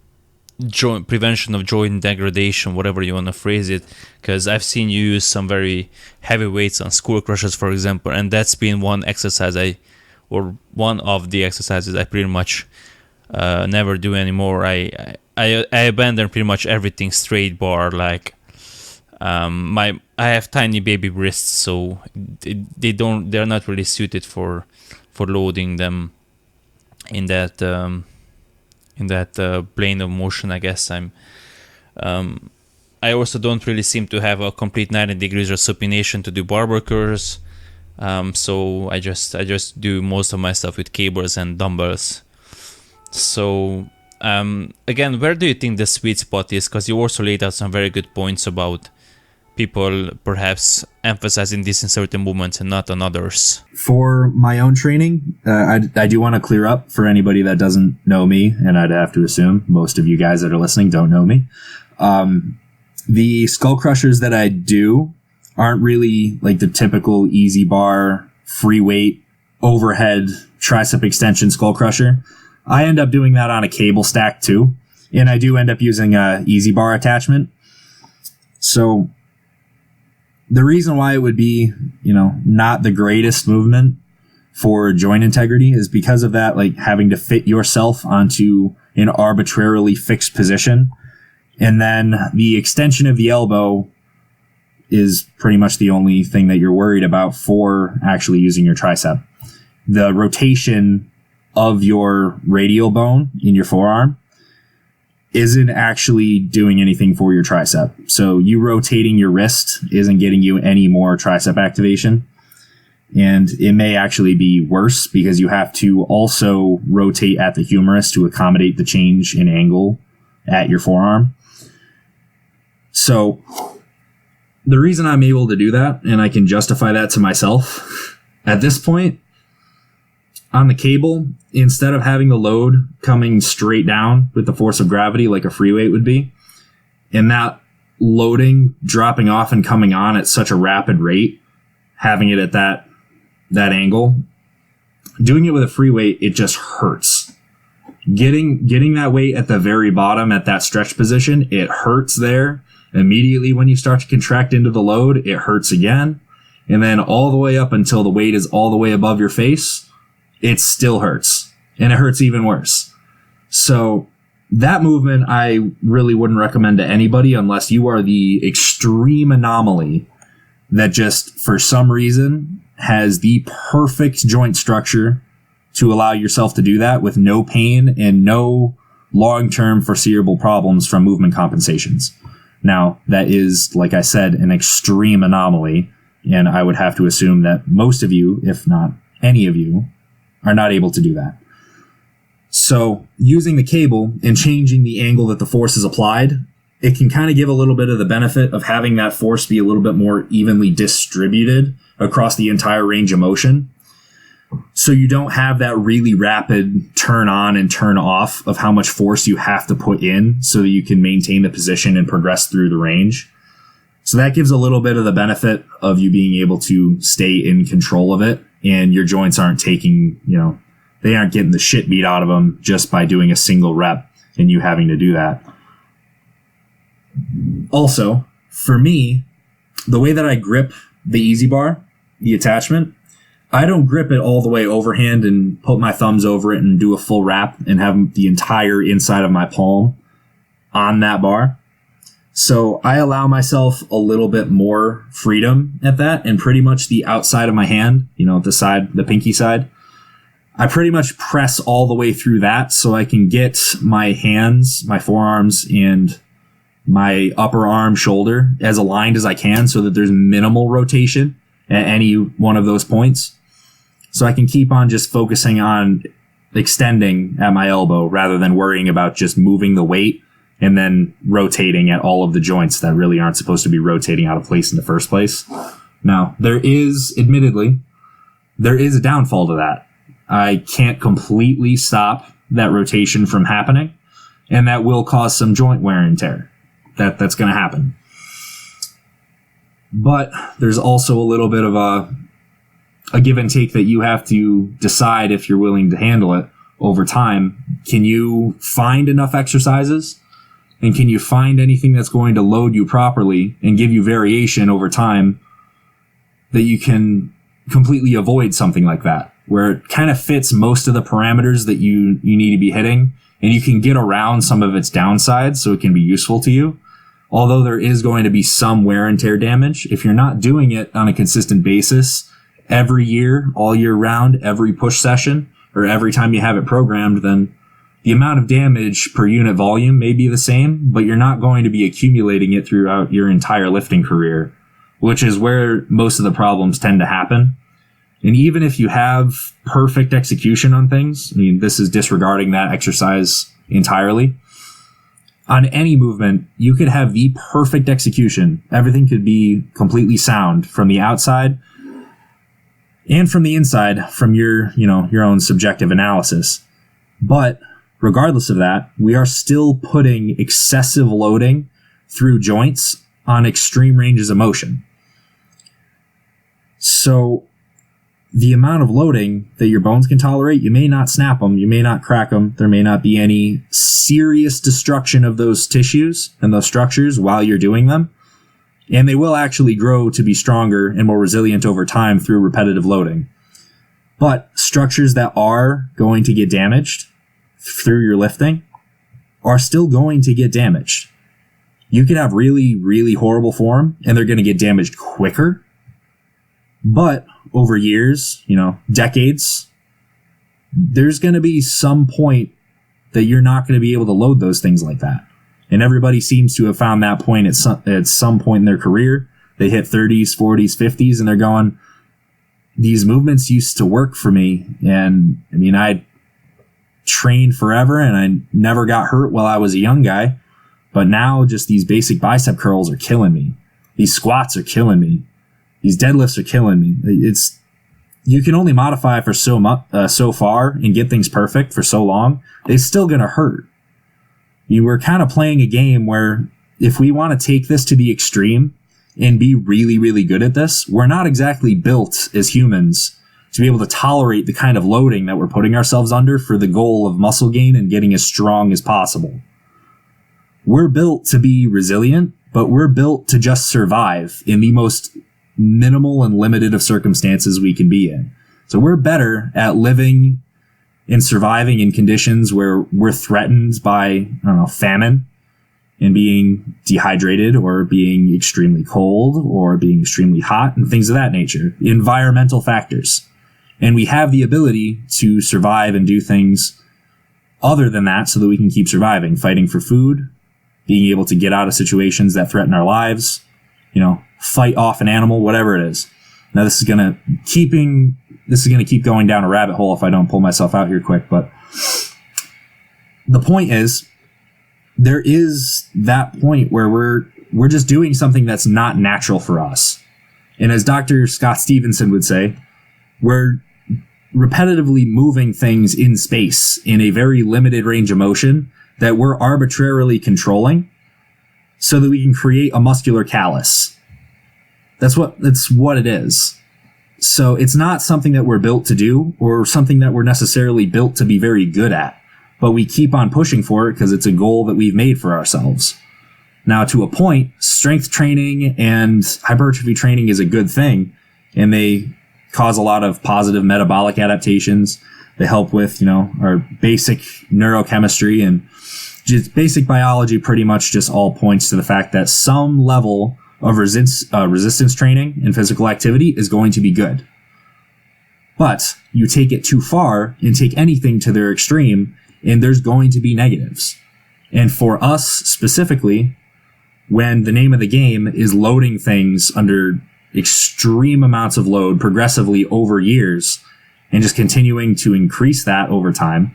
prevention of joint degradation, whatever you want to phrase it. Because I've seen you use some very heavy weights on skullcrushers, for example, and that's been one of the exercises I pretty much never do anymore. I abandon pretty much everything straight bar. Like I have tiny baby wrists, so they're not really suited for loading them in that plane of motion. I guess I also don't really seem to have a complete 90 degrees of supination to do barbell curls. So I just do most of my stuff with cables and dumbbells. So again, where do you think the sweet spot is? Because you also laid out some very good points about people perhaps emphasizing this in certain movements and not on others. For my own training, I do want to clear up for anybody that doesn't know me, and I'd have to assume most of you guys that are listening don't know me. The skull crushers that I do aren't really like the typical easy bar, free weight, overhead, tricep extension skull crusher. I end up doing that on a cable stack too. And I do end up using a easy bar attachment. So the reason why it would be, not the greatest movement for joint integrity is because of that, like having to fit yourself onto an arbitrarily fixed position. And then the extension of the elbow is pretty much the only thing that you're worried about for actually using your tricep. The rotation of your radial bone in your forearm isn't actually doing anything for your tricep. So you rotating your wrist isn't getting you any more tricep activation. And it may actually be worse because you have to also rotate at the humerus to accommodate the change in angle at your forearm. So the reason I'm able to do that, and I can justify that to myself at this point, on the cable, instead of having the load coming straight down with the force of gravity like a free weight would be, and that loading dropping off and coming on at such a rapid rate, having it at that angle, doing it with a free weight, it just hurts. Getting that weight at the very bottom at that stretch position, it hurts there. Immediately when you start to contract into the load, it hurts again. And then all the way up until the weight is all the way above your face, it still hurts. And it hurts even worse. So that movement I really wouldn't recommend to anybody unless you are the extreme anomaly that just for some reason has the perfect joint structure to allow yourself to do that with no pain and no long-term foreseeable problems from movement compensations. Now, that is, like I said, an extreme anomaly, and I would have to assume that most of you, if not any of you, are not able to do that. So, using the cable and changing the angle that the force is applied, it can kind of give a little bit of the benefit of having that force be a little bit more evenly distributed across the entire range of motion. So you don't have that really rapid turn on and turn off of how much force you have to put in so that you can maintain the position and progress through the range. So that gives a little bit of the benefit of you being able to stay in control of it, and your joints aren't taking, they aren't getting the shit beat out of them just by doing a single rep and you having to do that. Also, for me, the way that I grip the Easy Bar, the attachment, I don't grip it all the way overhand and put my thumbs over it and do a full wrap and have the entire inside of my palm on that bar. So I allow myself a little bit more freedom at that, and pretty much the outside of my hand, the pinky side, I pretty much press all the way through that so I can get my hands, my forearms, and my upper arm, shoulder as aligned as I can so that there's minimal rotation at any one of those points. So I can keep on just focusing on extending at my elbow rather than worrying about just moving the weight and then rotating at all of the joints that really aren't supposed to be rotating out of place in the first place. Now, there is a downfall to that. I can't completely stop that rotation from happening, and that will cause some joint wear and tear. That's going to happen. But there's also a little bit of a give and take that you have to decide if you're willing to handle it over time. Can you find enough exercises? And can you find anything that's going to load you properly and give you variation over time that you can completely avoid something like that, where it kind of fits most of the parameters that you need to be hitting, and you can get around some of its downsides so it can be useful to you? Although there is going to be some wear and tear damage, if you're not doing it on a consistent basis every year, all year round, every push session, or every time you have it programmed, then the amount of damage per unit volume may be the same, but you're not going to be accumulating it throughout your entire lifting career, which is where most of the problems tend to happen. And even if you have perfect execution on things, this is disregarding that exercise entirely, on any movement, you could have the perfect execution. Everything could be completely sound from the outside and from the inside from your own subjective analysis. But regardless of that, we are still putting excessive loading through joints on extreme ranges of motion. So the amount of loading that your bones can tolerate, you may not snap them, you may not crack them, there may not be any serious destruction of those tissues and those structures while you're doing them, and they will actually grow to be stronger and more resilient over time through repetitive loading. But structures that are going to get damaged through your lifting are still going to get damaged. You can have really, really horrible form, and they're going to get damaged quicker. But over years, decades, there's going to be some point that you're not going to be able to load those things like that. And everybody seems to have found that point at some point in their career. They hit 30s, 40s, 50s, and they're going, these movements used to work for me. And I trained forever and I never got hurt while I was a young guy. But now just these basic bicep curls are killing me. These squats are killing me. These deadlifts are killing me. you can only modify for so far and get things perfect for so long. It's still going to hurt. You were kind of playing a game where if we want to take this to the extreme and be really, really good at this, we're not exactly built as humans to be able to tolerate the kind of loading that we're putting ourselves under for the goal of muscle gain and getting as strong as possible. We're built to be resilient, but we're built to just survive in the most minimal and limited of circumstances we can be in. So we're better at living and surviving in conditions where we're threatened by, famine and being dehydrated or being extremely cold or being extremely hot and things of that nature, environmental factors. And we have the ability to survive and do things other than that so that we can keep surviving, fighting for food, being able to get out of situations that threaten our lives, fight off an animal, whatever it is. Now this is going to keep going down a rabbit hole if I don't pull myself out here quick, but the point is there is that point where we're just doing something that's not natural for us. And as Dr. Scott Stevenson would say, we're repetitively moving things in space in a very limited range of motion that we're arbitrarily controlling so that we can create a muscular callus. That's what it is. So it's not something that we're built to do or something that we're necessarily built to be very good at, but we keep on pushing for it because it's a goal that we've made for ourselves. Now, to a point, strength training and hypertrophy training is a good thing, and they cause a lot of positive metabolic adaptations. They help with, our basic neurochemistry, and just basic biology pretty much just all points to the fact that some level of resistance training and physical activity is going to be good. But you take it too far and take anything to their extreme, and there's going to be negatives. And for us specifically, when the name of the game is loading things under extreme amounts of load progressively over years and just continuing to increase that over time,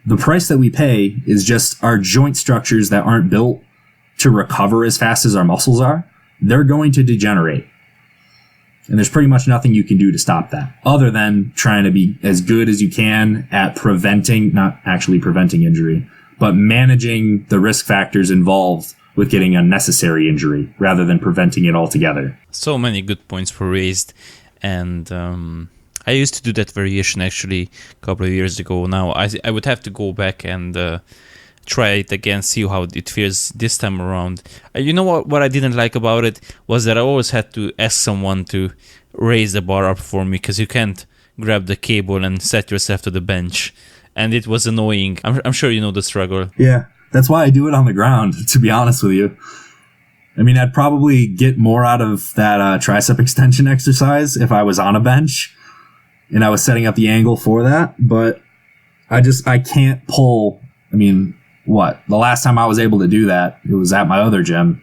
the price that we pay is just our joint structures that aren't built to recover as fast as our muscles are. They're going to degenerate. And there's pretty much nothing you can do to stop that other than trying to be as good as you can at not actually preventing injury, but managing the risk factors involved with getting unnecessary injury rather than preventing it altogether. So many good points were raised, and I used to do that variation actually a couple of years ago. Now I would have to go back and try it again, see how it feels this time around. You know what I didn't like about it was that I always had to ask someone to raise the bar up for me, because you can't grab the cable and set yourself to the bench, and it was annoying. I'm sure you know the struggle. Yeah. That's why I do it on the ground, to be honest with you. I mean, I'd probably get more out of that tricep extension exercise if I was on a bench and I was setting up the angle for that. But I can't pull. I mean, the last time I was able to do that, it was at my other gym.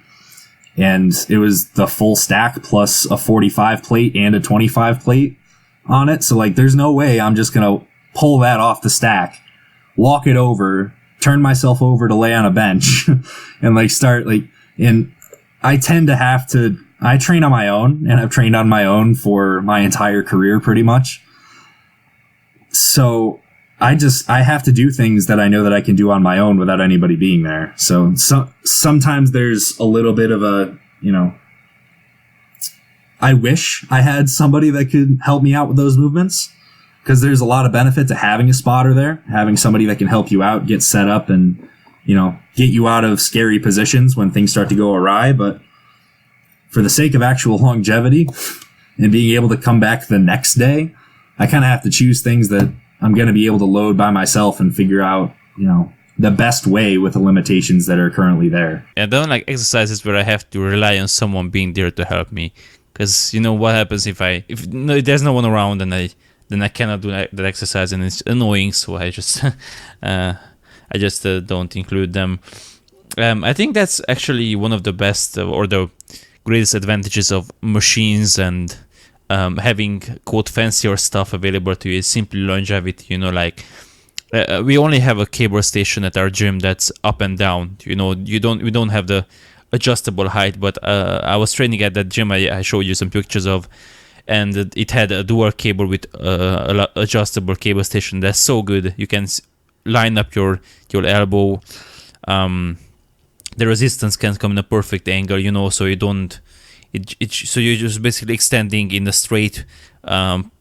And it was the full stack plus a 45 plate and a 25 plate on it. So, there's no way I'm just going to pull that off the stack, walk it over, turn myself over to lay on a bench and start and I tend to I train on my own, and I've trained on my own for my entire career pretty much. So I have to do things that I know that I can do on my own without anybody being there. So sometimes there's a little bit of a, I wish I had somebody that could help me out with those movements, because there's a lot of benefit to having a spotter there, having somebody that can help you out, get set up, and, get you out of scary positions when things start to go awry. But for the sake of actual longevity and being able to come back the next day, I kind of have to choose things that I'm going to be able to load by myself and figure out, the best way with the limitations that are currently there. I don't like exercises where I have to rely on someone being there to help me, because what happens if there's no one around and then I cannot do that exercise, and it's annoying. So I just don't include them. I think that's actually one of the best or the greatest advantages of machines and having quote fancier stuff available to you is simply longevity. We only have a cable station at our gym that's up and down. We don't have the adjustable height, but I was training at that gym I showed you some pictures of, and it had a dual cable with adjustable cable station. That's so good. You can line up your elbow. The resistance can come in a perfect angle, so you don't. So you're just basically extending in a straight line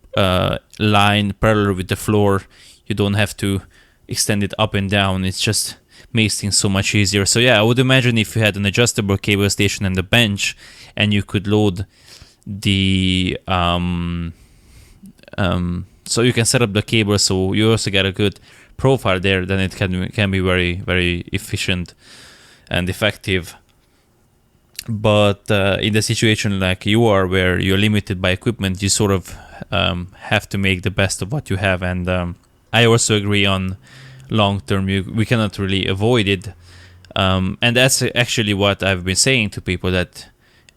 parallel with the floor. You don't have to extend it up and down. It's just makes things so much easier. So yeah, I would imagine if you had an adjustable cable station and a bench, and you could load the so you can set up the cable, so you also get a good profile there. Then it can be very, very efficient and effective. But in the situation like you are, where you're limited by equipment, you sort of have to make the best of what you have. And I also agree on long term, we cannot really avoid it. And that's actually what I've been saying to people, that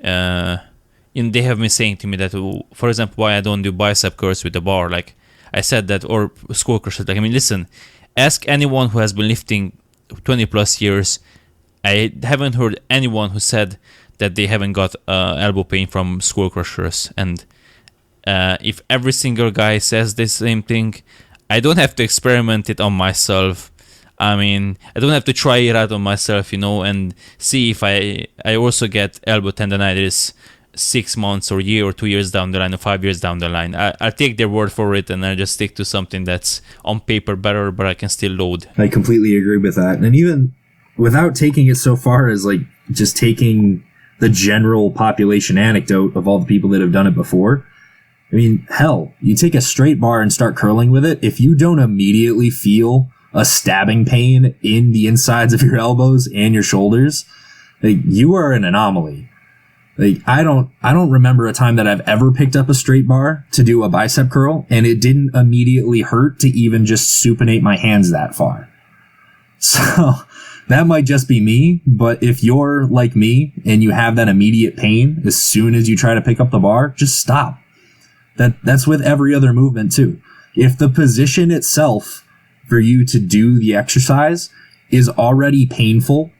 they have been saying to me that, for example, why I don't do bicep curls with the bar. Like I said that, or skullcrushers. Like, I mean, listen, ask anyone who has been lifting 20 plus years. I haven't heard anyone who said that they haven't got elbow pain from skullcrushers. And if every single guy says the same thing, I don't have to experiment it on myself. I mean, I don't have to try it out on myself, and see if I also get elbow tendonitis 6 months or a year or 2 years down the line or 5 years down the line. I'll take their word for it, and I'll just stick to something that's on paper better, but I can still load. I completely agree with that. And even without taking it so far as like just taking the general population anecdote of all the people that have done it before, I mean, hell, you take a straight bar and start curling with it. If you don't immediately feel a stabbing pain in the insides of your elbows and your shoulders, like, you are an anomaly. Like, I don't remember a time that I've ever picked up a straight bar to do a bicep curl and it didn't immediately hurt to even just supinate my hands that far. So that might just be me, but if you're like me and you have that immediate pain as soon as you try to pick up the bar, just stop. That's with every other movement too. If the position itself for you to do the exercise is already painful,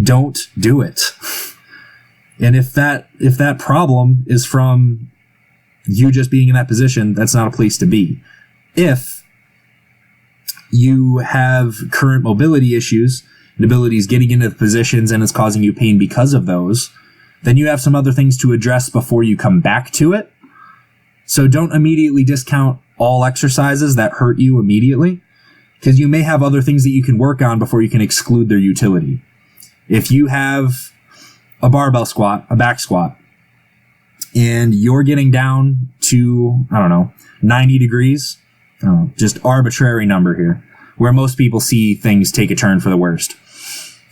don't do it. And if that problem is from you just being in that position, that's not a place to be. If you have current mobility issues, inabilities getting into the positions, and it's causing you pain because of those, then you have some other things to address before you come back to it. So don't immediately discount all exercises that hurt you immediately, because you may have other things that you can work on before you can exclude their utility. If you have a barbell squat, a back squat, and you're getting down to, 90 degrees, just arbitrary number here, where most people see things take a turn for the worst.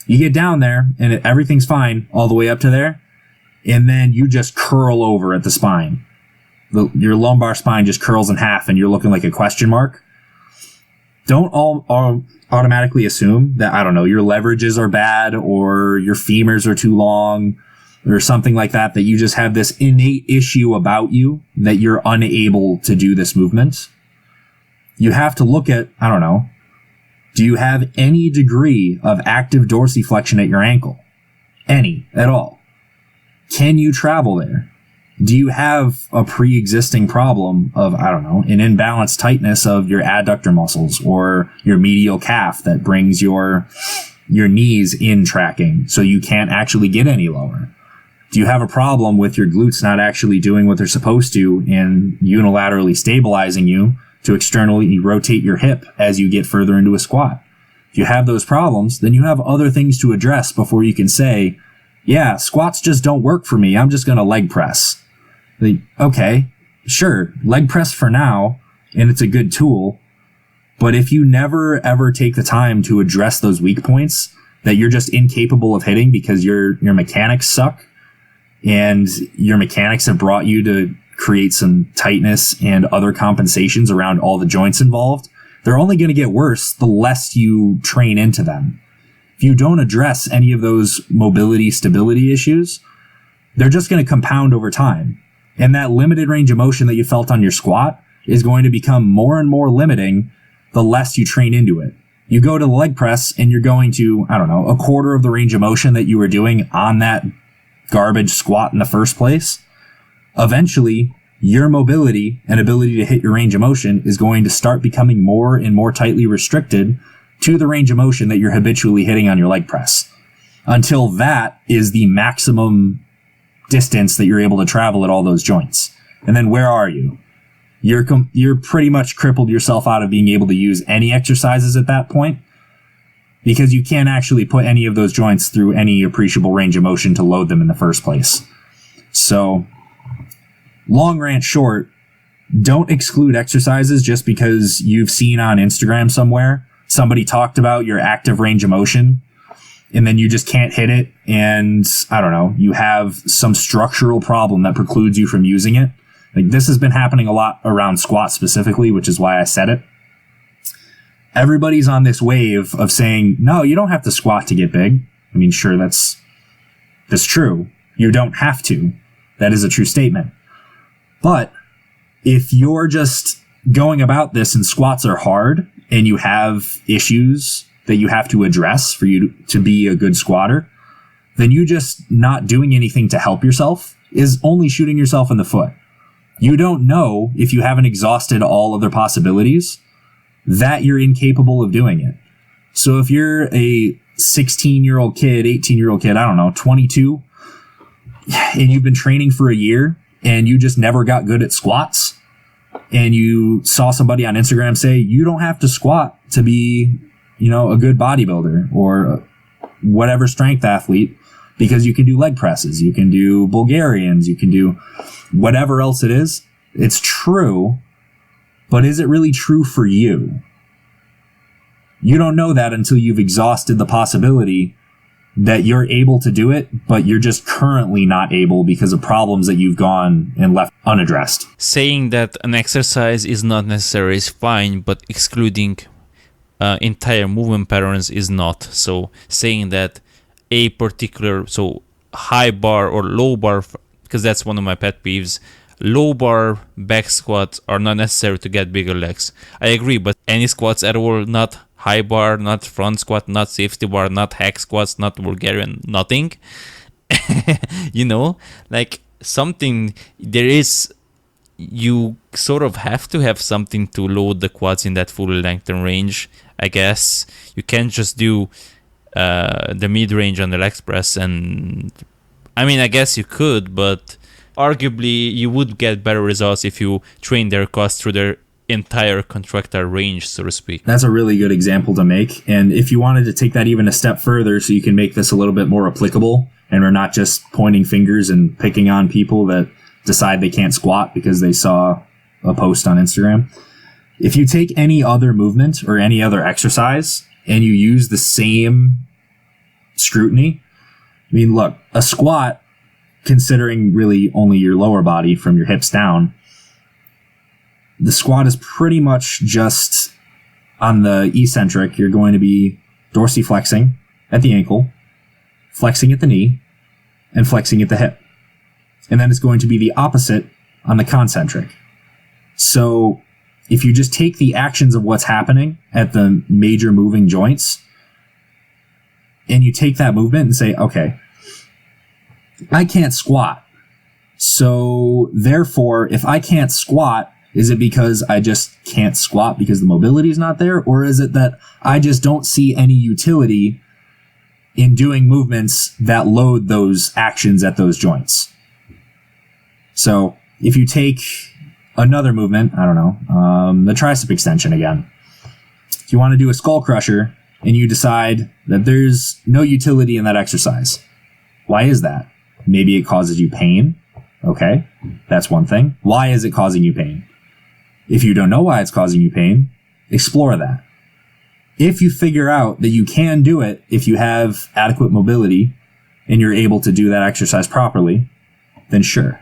You get down there and everything's fine all the way up to there, and then you just curl over at the spine. Your lumbar spine just curls in half and you're looking like a question mark. Don't all automatically assume that, your leverages are bad or your femurs are too long or something like that, that you just have this innate issue about you that you're unable to do this movement. You have to look at, do you have any degree of active dorsiflexion at your ankle? Any at all? Can you travel there? Do you have a pre-existing problem of, an imbalanced tightness of your adductor muscles or your medial calf that brings your knees in tracking so you can't actually get any lower? Do you have a problem with your glutes not actually doing what they're supposed to and unilaterally stabilizing you to externally rotate your hip as you get further into a squat? If you have those problems, then you have other things to address before you can say, yeah, squats just don't work for me, I'm just going to leg press. Okay, sure, leg press for now, and it's a good tool, but if you never ever take the time to address those weak points that you're just incapable of hitting because your mechanics suck, and your mechanics have brought you to create some tightness and other compensations around all the joints involved, they're only going to get worse the less you train into them. If you don't address any of those mobility, stability issues, they're just going to compound over time. And that limited range of motion that you felt on your squat is going to become more and more limiting the less you train into it. You go to the leg press and you're going to, a quarter of the range of motion that you were doing on that garbage squat in the first place. eventually your mobility and ability to hit your range of motion is going to start becoming more and more tightly restricted to the range of motion that you're habitually hitting on your leg press, until that is the maximum distance that you're able to travel at all those joints. And then where are you? You're pretty much crippled yourself out of being able to use any exercises at that point, because you can't actually put any of those joints through any appreciable range of motion to load them in the first place. So, long rant short, don't exclude exercises just because you've seen on Instagram somewhere somebody talked about your active range of motion and then you just can't hit it, and I don't know, you have some structural problem that precludes you from using it. Like, this has been happening a lot around squats specifically, which is why I said it. Everybody's on this wave of saying, no, you don't have to squat to get big. I mean, sure, that's true. You don't have to. That is a true statement. But if you're just going about this and squats are hard and you have issues that you have to address for you to be a good squatter, then you just not doing anything to help yourself is only shooting yourself in the foot. You don't know, if you haven't exhausted all other possibilities, that you're incapable of doing it. So if you're a 16-year-old kid, 18-year-old kid, I don't know, 22, and you've been training for a year and you just never got good at squats, and you saw somebody on Instagram say, you don't have to squat to be, a good bodybuilder or whatever strength athlete, because you can do leg presses, you can do Bulgarians, you can do whatever else it is. It's true, but is it really true for you? You don't know that until you've exhausted the possibility that you're able to do it, but you're just currently not able because of problems that you've gone and left unaddressed. Saying that an exercise is not necessary is fine, but excluding entire movement patterns is not. So saying that a particular, so high bar or low bar, because that's one of my pet peeves, low bar back squats are not necessary to get bigger legs. I agree, but any squats at all, not high bar, not front squat, not safety bar, not hack squats, not Bulgarian, nothing. Like something, there is, you sort of have to have something to load the quads in that full length and range, I guess. You can't just do the mid-range on the leg press, and I mean, I guess you could, but arguably you would get better results if you train their quads through their entire contractile range, so to speak. That's a really good example to make. And if you wanted to take that even a step further so you can make this a little bit more applicable, and we're not just pointing fingers and picking on people that decide they can't squat because they saw a post on Instagram. If you take any other movement or any other exercise and you use the same scrutiny, I mean, look, a squat, considering really only your lower body from your hips down, the squat is pretty much just on the eccentric. You're going to be dorsiflexing at the ankle, flexing at the knee, and flexing at the hip. And then it's going to be the opposite on the concentric. So if you just take the actions of what's happening at the major moving joints, and you take that movement and say, okay, I can't squat. So therefore, if I can't squat, is it because I just can't squat because the mobility is not there? Or is it that I just don't see any utility in doing movements that load those actions at those joints? So if you take another movement, I don't know, the tricep extension again. If you want to do a skull crusher and you decide that there's no utility in that exercise, why is that? Maybe it causes you pain. Okay, that's one thing. Why is it causing you pain? If you don't know why it's causing you pain, explore that. If you figure out that you can do it, if you have adequate mobility and you're able to do that exercise properly, then sure,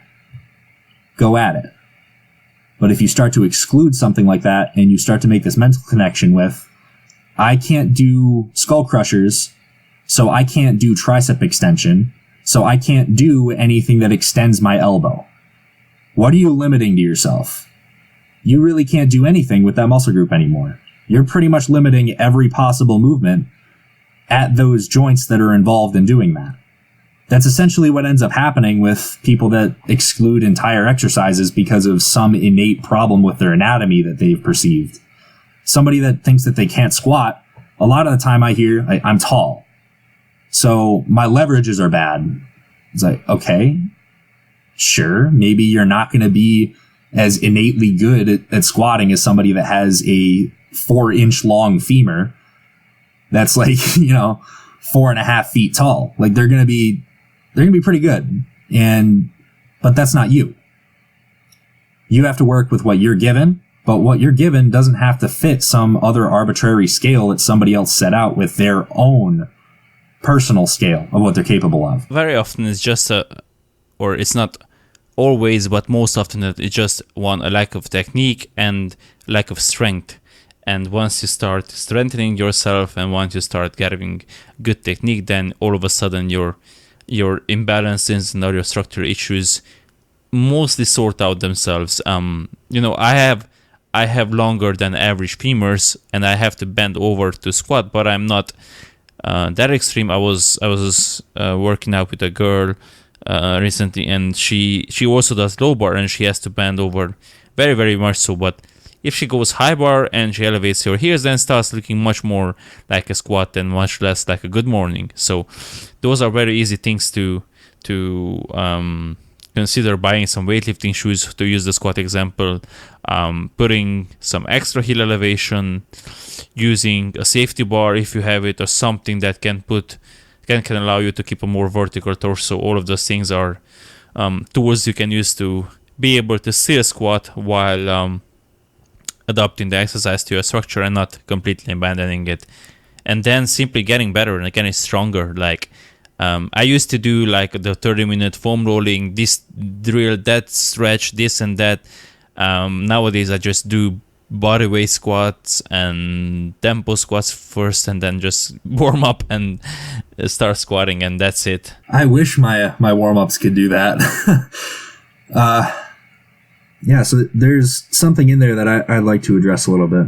go at it. But if you start to exclude something like that and you start to make this mental connection with, I can't do skull crushers, so I can't do tricep extension, so I can't do anything that extends my elbow. What are you limiting to yourself? You really can't do anything with that muscle group anymore. You're pretty much limiting every possible movement at those joints that are involved in doing that. that's essentially what ends up happening with people that exclude entire exercises because of some innate problem with their anatomy that they've perceived. Somebody that thinks that they can't squat, a lot of the time I hear, I'm tall, so my leverages are bad. It's like, okay, sure, maybe you're not going to be as innately good at squatting as somebody that has a 4-inch long femur that's like, 4.5 feet tall. Like they're going to be pretty good. But that's not you. You have to work with what you're given, but what you're given doesn't have to fit some other arbitrary scale that somebody else set out with their own personal scale of what they're capable of. Very often it's just or it's not always, but most often it's just a lack of technique and lack of strength. And once you start strengthening yourself and once you start getting good technique, then all of a sudden your imbalances and all your structural issues mostly sort out themselves. I have longer than average femurs and I have to bend over to squat, but I'm not that extreme. I was working out with a girl recently, and she also does low bar and she has to bend over very, very much so. But if she goes high bar and she elevates her heels, then starts looking much more like a squat and much less like a good morning. So those are very easy things to consider. Buying some weightlifting shoes, to use the squat example, putting some extra heel elevation, using a safety bar if you have it, or something that can allow you to keep a more vertical torso. All of those things are tools you can use to be able to still squat while adapting the exercise to your structure and not completely abandoning it. And then simply getting better and getting stronger. Like I used to do like the 30-minute foam rolling, this drill, that stretch, this and that. Nowadays I just do body weight squats and tempo squats first, and then just warm up and start squatting, and that's it. I wish my warm-ups could do that. Yeah, so there's something in there that I'd like to address a little bit.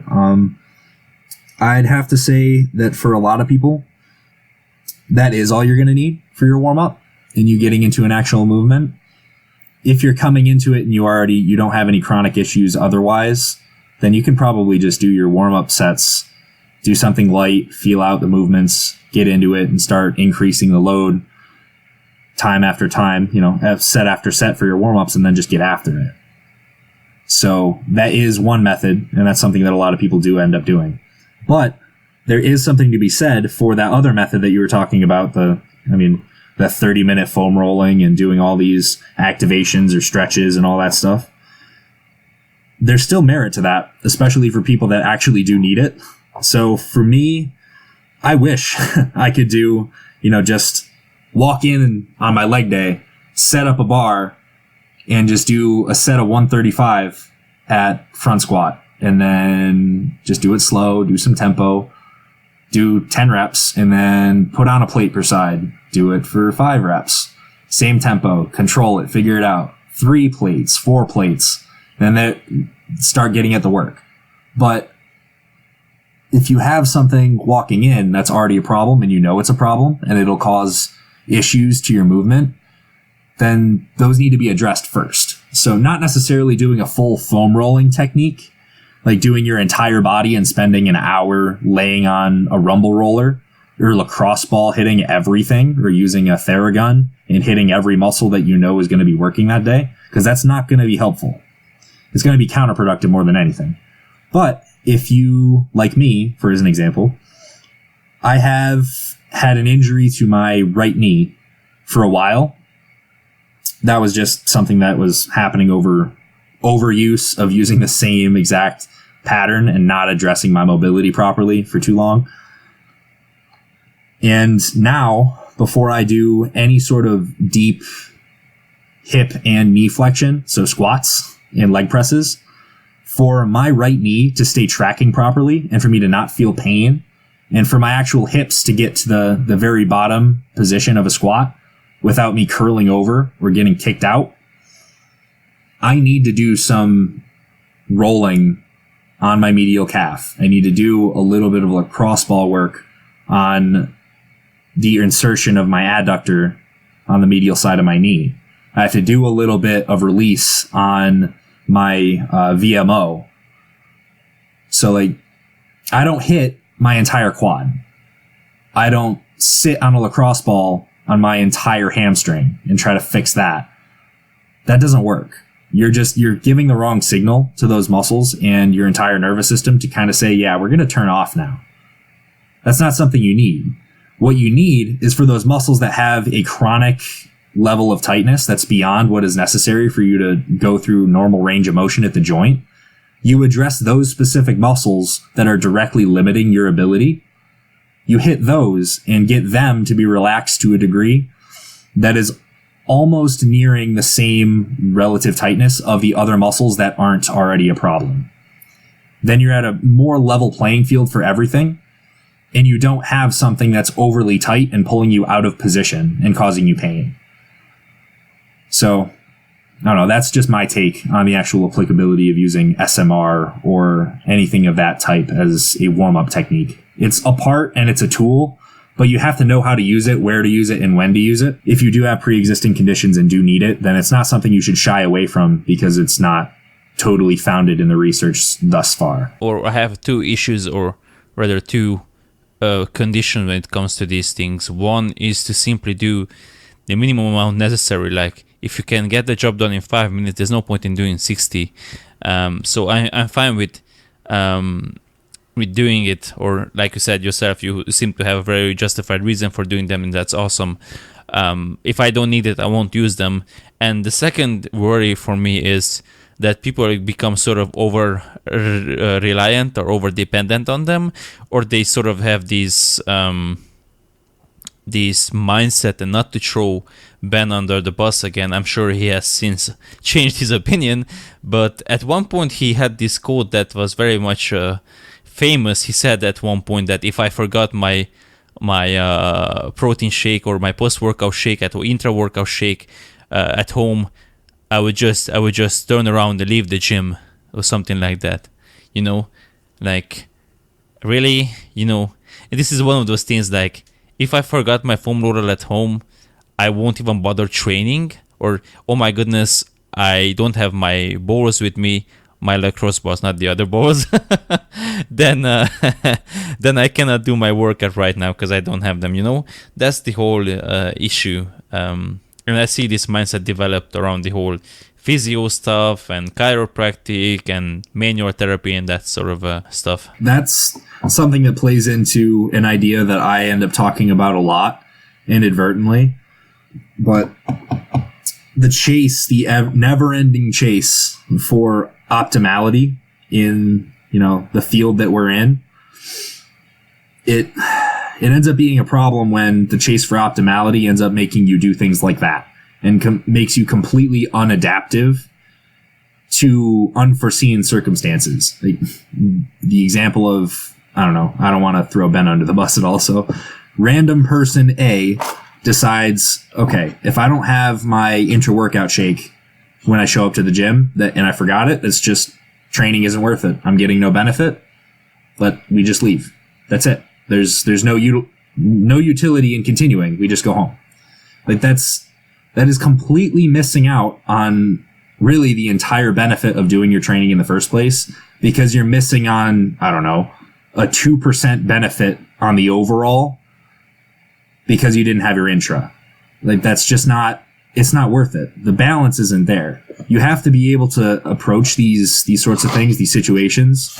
I'd have to say that for a lot of people, that is all you're going to need for your warm-up and you getting into an actual movement. If you're coming into it and you don't have any chronic issues otherwise, then you can probably just do your warm-up sets, do something light, feel out the movements, get into it, and start increasing the load time after time, set after set for your warm-ups, and then just get after it. So that is one method, and that's something that a lot of people do end up doing. But there is something to be said for that other method that you were talking about, the 30-minute foam rolling and doing all these activations or stretches and all that stuff. There's still merit to that, especially for people that actually do need it. So for me, I wish I could do, just walk in on my leg day, set up a bar, and just do a set of 135 at front squat, and then just do it slow, do some tempo, do 10 reps, and then put on a plate per side, do it for 5 reps, same tempo, control it, figure it out, 3 plates, 4 plates, and then start getting at the work. But if you have something walking in that's already a problem, and it's a problem, and it'll cause issues to your movement, then those need to be addressed first. So not necessarily doing a full foam rolling technique, like doing your entire body and spending an hour laying on a rumble roller or lacrosse ball hitting everything, or using a Theragun and hitting every muscle that is going to be working that day, because that's not going to be helpful. It's going to be counterproductive more than anything. But if you, like me, for as an example, I have had an injury to my right knee for a while. That was just something that was happening over overuse of using the same exact pattern and not addressing my mobility properly for too long. And now, before I do any sort of deep hip and knee flexion, so squats and leg presses, for my right knee to stay tracking properly and for me to not feel pain, and for my actual hips to get to the very bottom position of a squat without me curling over or getting kicked out, I need to do some rolling on my medial calf. I need to do a little bit of lacrosse ball work on the insertion of my adductor on the medial side of my knee. I have to do a little bit of release on my VMO. So like, I don't hit my entire quad. I don't sit on a lacrosse ball on my entire hamstring and try to fix that. That doesn't work. You're giving the wrong signal to those muscles and your entire nervous system to kind of say, yeah, we're going to turn off now. That's not something you need. What you need is for those muscles that have a chronic level of tightness that's beyond what is necessary for you to go through normal range of motion at the joint. You address those specific muscles that are directly limiting your ability. You hit those and get them to be relaxed to a degree that is almost nearing the same relative tightness of the other muscles that aren't already a problem. Then you're at a more level playing field for everything, and you don't have something that's overly tight and pulling you out of position and causing you pain. So, I don't know, that's just my take on the actual applicability of using SMR or anything of that type as a warm-up technique. It's a part and it's a tool, but you have to know how to use it, where to use it, and when to use it. If you do have pre-existing conditions and do need it, then it's not something you should shy away from because it's not totally founded in the research thus far. Or I have two issues, or rather two conditions when it comes to these things. One is to simply do the minimum amount necessary. Like, if you can get the job done in 5 minutes, there's no point in doing 60. So I'm fine with doing it, or like you said yourself, you seem to have a very justified reason for doing them, and that's awesome. If I don't need it, I won't use them. And the second worry for me is that people become sort of over reliant or over dependent on them, or they sort of have these mindset, and not to throw Ben under the bus again. I'm sure he has since changed his opinion, but at one point he had this quote that was very much famous. He said at one point that if I forgot my protein shake or my post-workout shake or intra-workout shake at home, I would just turn around and leave the gym or something like that. You know, like, really, you know, and this is one of those things, like, if I forgot my foam roller at home, I won't even bother training. Or, oh my goodness, I don't have my balls with me, my lacrosse balls, not the other balls. then I cannot do my workout right now because I don't have them. You know, that's the whole issue. And I see this mindset developed around the whole physio stuff and chiropractic and manual therapy and that sort of stuff. That's something that plays into an idea that I end up talking about a lot inadvertently. But the chase, the never-ending chase for optimality in, you know, the field that we're in, it ends up being a problem when the chase for optimality ends up making you do things like that and makes you completely unadaptive to unforeseen circumstances. Like the example of, I don't want to throw Ben under the bus at all. So random person A decides, okay, if I don't have my intra-workout shake when I show up to the gym and I forgot it, it's just training isn't worth it. I'm getting no benefit, but we just leave. That's it. There's no utility in continuing. We just go home. Like that is completely missing out on really the entire benefit of doing your training in the first place, because you're missing on, a 2% benefit on the overall because you didn't have your intra. Like that's just it's not worth it. The balance isn't there. You have to be able to approach these sorts of things, these situations,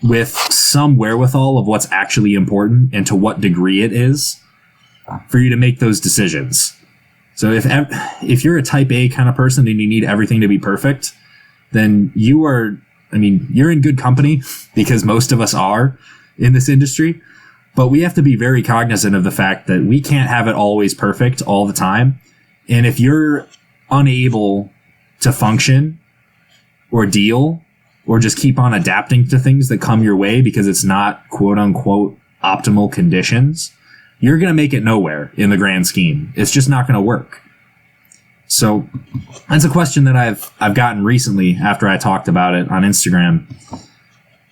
with some wherewithal of what's actually important and to what degree it is for you to make those decisions. So if you're a type A kind of person and you need everything to be perfect, then you're in good company, because most of us are in this industry. But we have to be very cognizant of the fact that we can't have it always perfect all the time. And if you're unable to function or deal or just keep on adapting to things that come your way because it's not quote unquote optimal conditions, you're going to make it nowhere in the grand scheme. It's just not going to work. So that's a question that I've gotten recently after I talked about it on Instagram,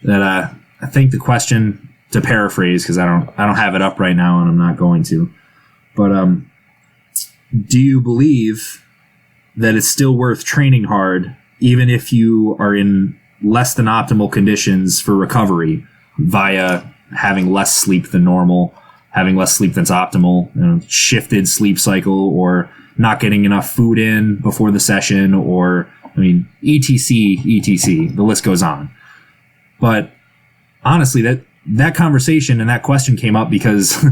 that I think the question, to paraphrase, because I don't have it up right now and I'm not going to, but do you believe that it's still worth training hard, even if you are in less than optimal conditions for recovery via having less sleep than normal, having less sleep that's optimal, shifted sleep cycle, or not getting enough food in before the session, or, etc., the list goes on. But honestly, that conversation and that question came up because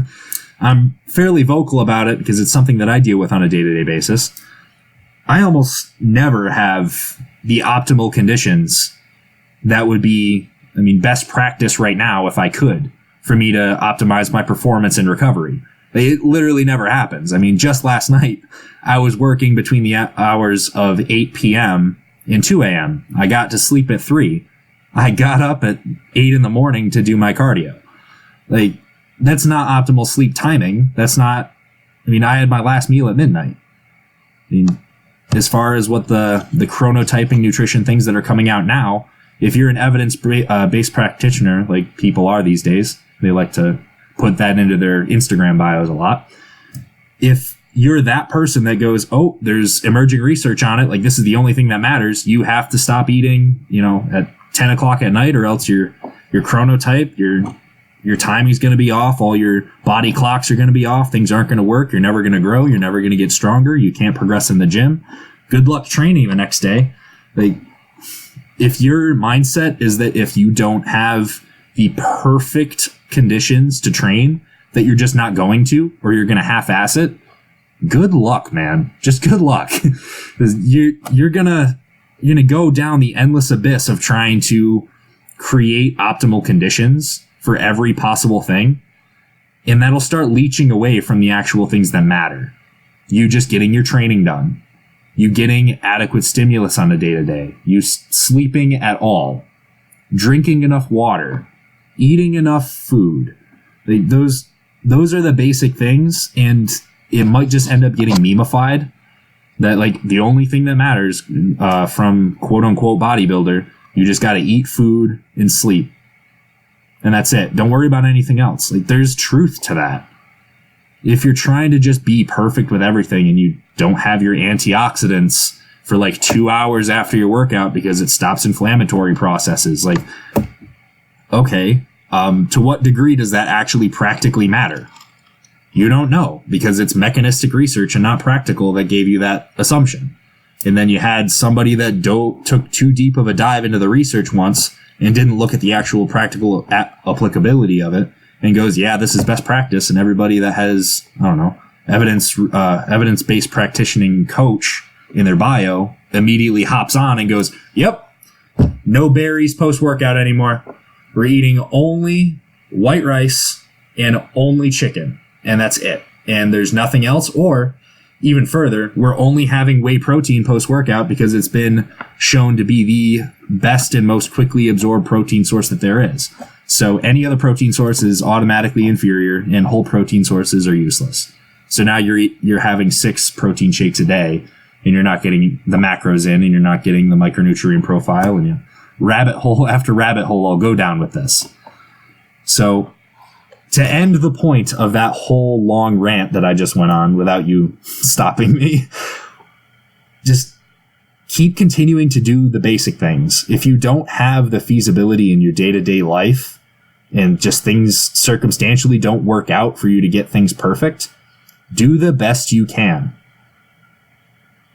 I'm fairly vocal about it because it's something that I deal with on a day-to-day basis. I almost never have the optimal conditions that would be, best practice right now if I could, for me to optimize my performance and recovery. It literally never happens. Just last night, I was working between the hours of 8 p.m. and 2 a.m. I got to sleep at 3. I got up at 8 in the morning to do my cardio. That's not optimal sleep timing. That's not, I had my last meal at midnight. As far as what the chronotyping nutrition things that are coming out now, if you're an evidence-based practitioner, like people are these days, they like to put that into their Instagram bios a lot. If you're that person that goes, oh, there's emerging research on it, this is the only thing that matters, you have to stop eating, at 10 o'clock at night, or else your chronotype, your timing's going to be off, all your body clocks are going to be off, things aren't going to work, you're never going to grow, you're never going to get stronger, you can't progress in the gym. Good luck training the next day. If your mindset is that if you don't have the perfect conditions to train, that you're just not going to, or you're going to half-ass it, good luck, man. Just good luck. You're gonna go down the endless abyss of trying to create optimal conditions for every possible thing, and that'll start leaching away from the actual things that matter. You just getting your training done. You getting adequate stimulus on a day-to-day. You sleeping at all. Drinking enough water. Eating enough food. Those are the basic things, and it might just end up getting memeified that the only thing that matters from quote-unquote bodybuilder, you just got to eat food and sleep. And that's it. Don't worry about anything else. There's truth to that. If you're trying to just be perfect with everything and you don't have your antioxidants for 2 hours after your workout because it stops inflammatory processes, okay, to what degree does that actually practically matter? You don't know, because it's mechanistic research and not practical that gave you that assumption. And then you had somebody that took too deep of a dive into the research once and didn't look at the actual practical applicability of it and goes, yeah, this is best practice. And everybody that has, evidence-based practicing coach in their bio immediately hops on and goes, yep, no berries post-workout anymore. We're eating only white rice and only chicken. And that's it. And there's nothing else. Or even further, we're only having whey protein post-workout because it's been shown to be the best and most quickly absorbed protein source that there is. So any other protein source is automatically inferior, and whole protein sources are useless. So now you're having 6 protein shakes a day, and you're not getting the macros in, and you're not getting the micronutrient profile, and rabbit hole after rabbit hole I'll go down with this. So to end the point of that whole long rant that I just went on without you stopping me, just keep continuing to do the basic things. If you don't have the feasibility in your day-to-day life and just things circumstantially don't work out for you to get things perfect, do the best you can.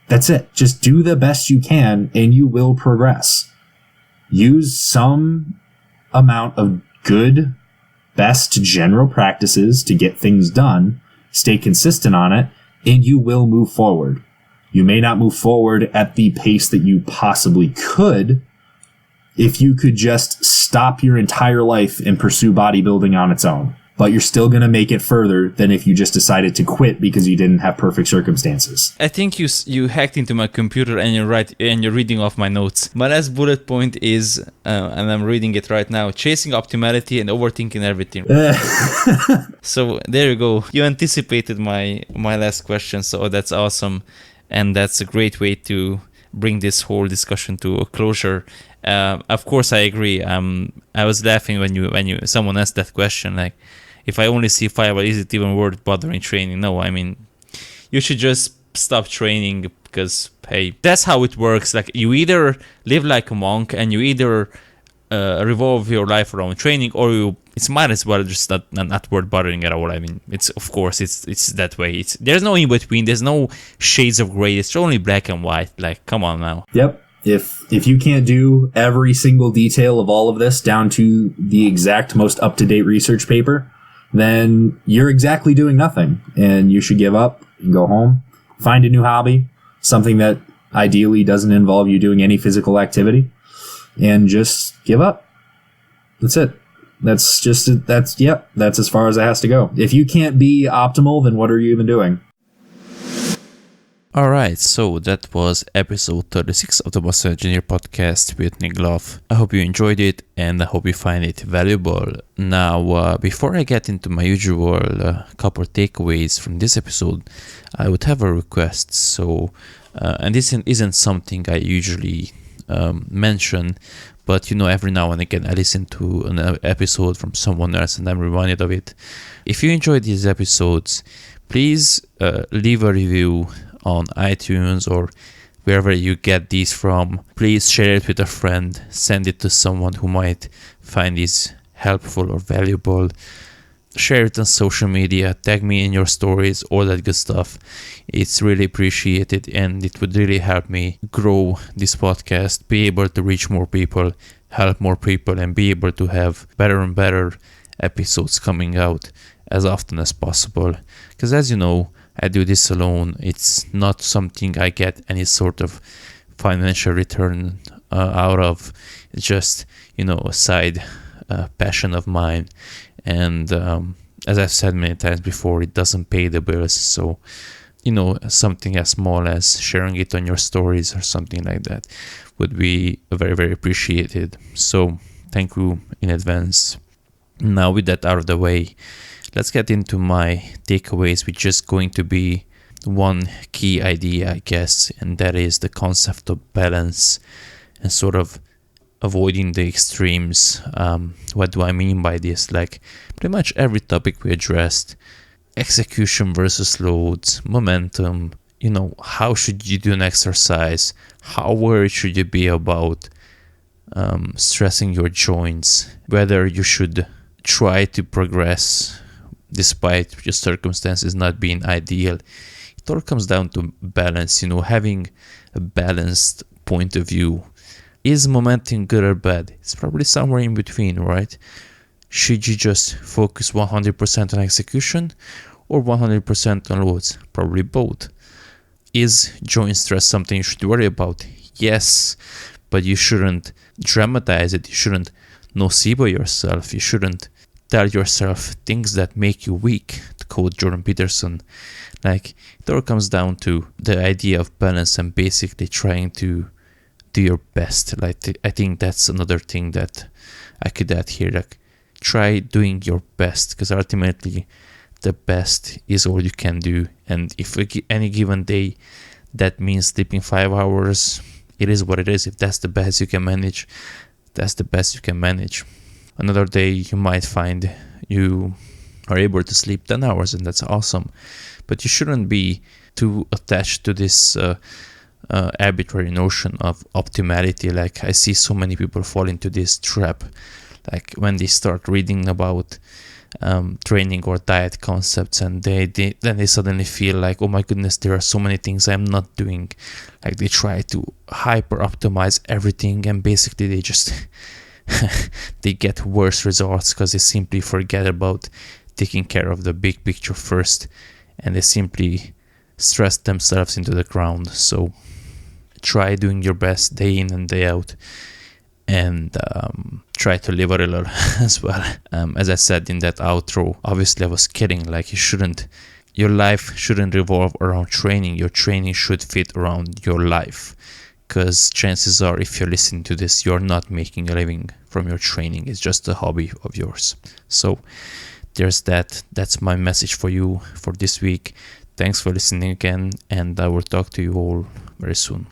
That's it. Just do the best you can and you will progress. Use some amount of good, best general practices to get things done. Stay consistent on it, and you will move forward. You may not move forward at the pace that you possibly could if you could just stop your entire life and pursue bodybuilding on its own. But you're still going to make it further than if you just decided to quit because you didn't have perfect circumstances. I think you hacked into my computer and you're reading off my notes. My last bullet point is, and I'm reading it right now, chasing optimality and overthinking everything. So there you go. You anticipated my last question, so that's awesome. And that's a great way to bring this whole discussion to a closure. Of course, I agree. I was laughing when someone asked that question, like, if I only see fiber, is it even worth bothering training? No, I mean, you should just stop training because, hey, that's how it works. Like, you either live like a monk and you either revolve your life around training, or it might as well just not worth bothering at all. I mean, it's that way. There's no in between. There's no shades of gray. It's only black and white. Like, come on now. Yep. If you can't do every single detail of all of this down to the exact most up-to-date research paper, then you're exactly doing nothing, and you should give up and go home, find a new hobby, something that ideally doesn't involve you doing any physical activity, and just give up. That's it. That's as far as it has to go. If you can't be optimal, then what are you even doing? Alright, so that was episode 36 of the Muscle Engineer podcast with Nick Gloff. I hope you enjoyed it and I hope you find it valuable. Now, before I get into my usual couple takeaways from this episode, I would have a request. So, and this isn't something I usually mention, but every now and again I listen to an episode from someone else and I'm reminded of it. If you enjoyed these episodes, please leave a review on iTunes or wherever you get these from. Please share it with a friend, send it to someone who might find this helpful or valuable. Share it on social media, tag me in your stories, all that good stuff. It's really appreciated and it would really help me grow this podcast, be able to reach more people, help more people, and be able to have better and better episodes coming out as often as possible. Because as you know, I do this alone. It's not something I get any sort of financial return out of. It's just, a side passion of mine. And as I've said many times before, it doesn't pay the bills. So, something as small as sharing it on your stories or something like that would be very, very appreciated. So thank you in advance. Now with that out of the way, let's get into my takeaways, which is going to be one key idea, I guess, and that is the concept of balance and sort of avoiding the extremes. What do I mean by this? Like, pretty much every topic we addressed, execution versus loads, momentum, how should you do an exercise, how worried should you be about stressing your joints, whether you should try to progress despite your circumstances not being ideal. It all comes down to balance, having a balanced point of view. Is momentum good or bad? It's probably somewhere in between, right? Should you just focus 100% on execution or 100% on loads? Probably both. Is joint stress something you should worry about? Yes, but you shouldn't dramatize it. You shouldn't nocebo yourself. You shouldn't tell yourself things that make you weak, to quote Jordan Peterson. Like, it all comes down to the idea of balance and basically trying to do your best. Like, I think that's another thing that I could add here. Like, try doing your best, because ultimately the best is all you can do. And if any given day that means sleeping 5 hours, it is what it is. If that's the best you can manage, that's the best you can manage. Another day you might find you are able to sleep 10 hours and that's awesome. But you shouldn't be too attached to this arbitrary notion of optimality. Like, I see so many people fall into this trap. Like, when they start reading about training or diet concepts, and then they suddenly feel like, oh my goodness, there are so many things I'm not doing. Like, they try to hyper optimize everything, and basically they just they get worse results because they simply forget about taking care of the big picture first, and they simply stress themselves into the ground. So try doing your best day in and day out, and try to live a little as well. As I said in that outro, obviously I was kidding. Like, your life shouldn't revolve around training. Your training should fit around your life, because chances are, if you're listening to this, you're not making a living from your training. It's just a hobby of yours. So there's that. That's my message for you for this week. Thanks for listening again, and I will talk to you all very soon.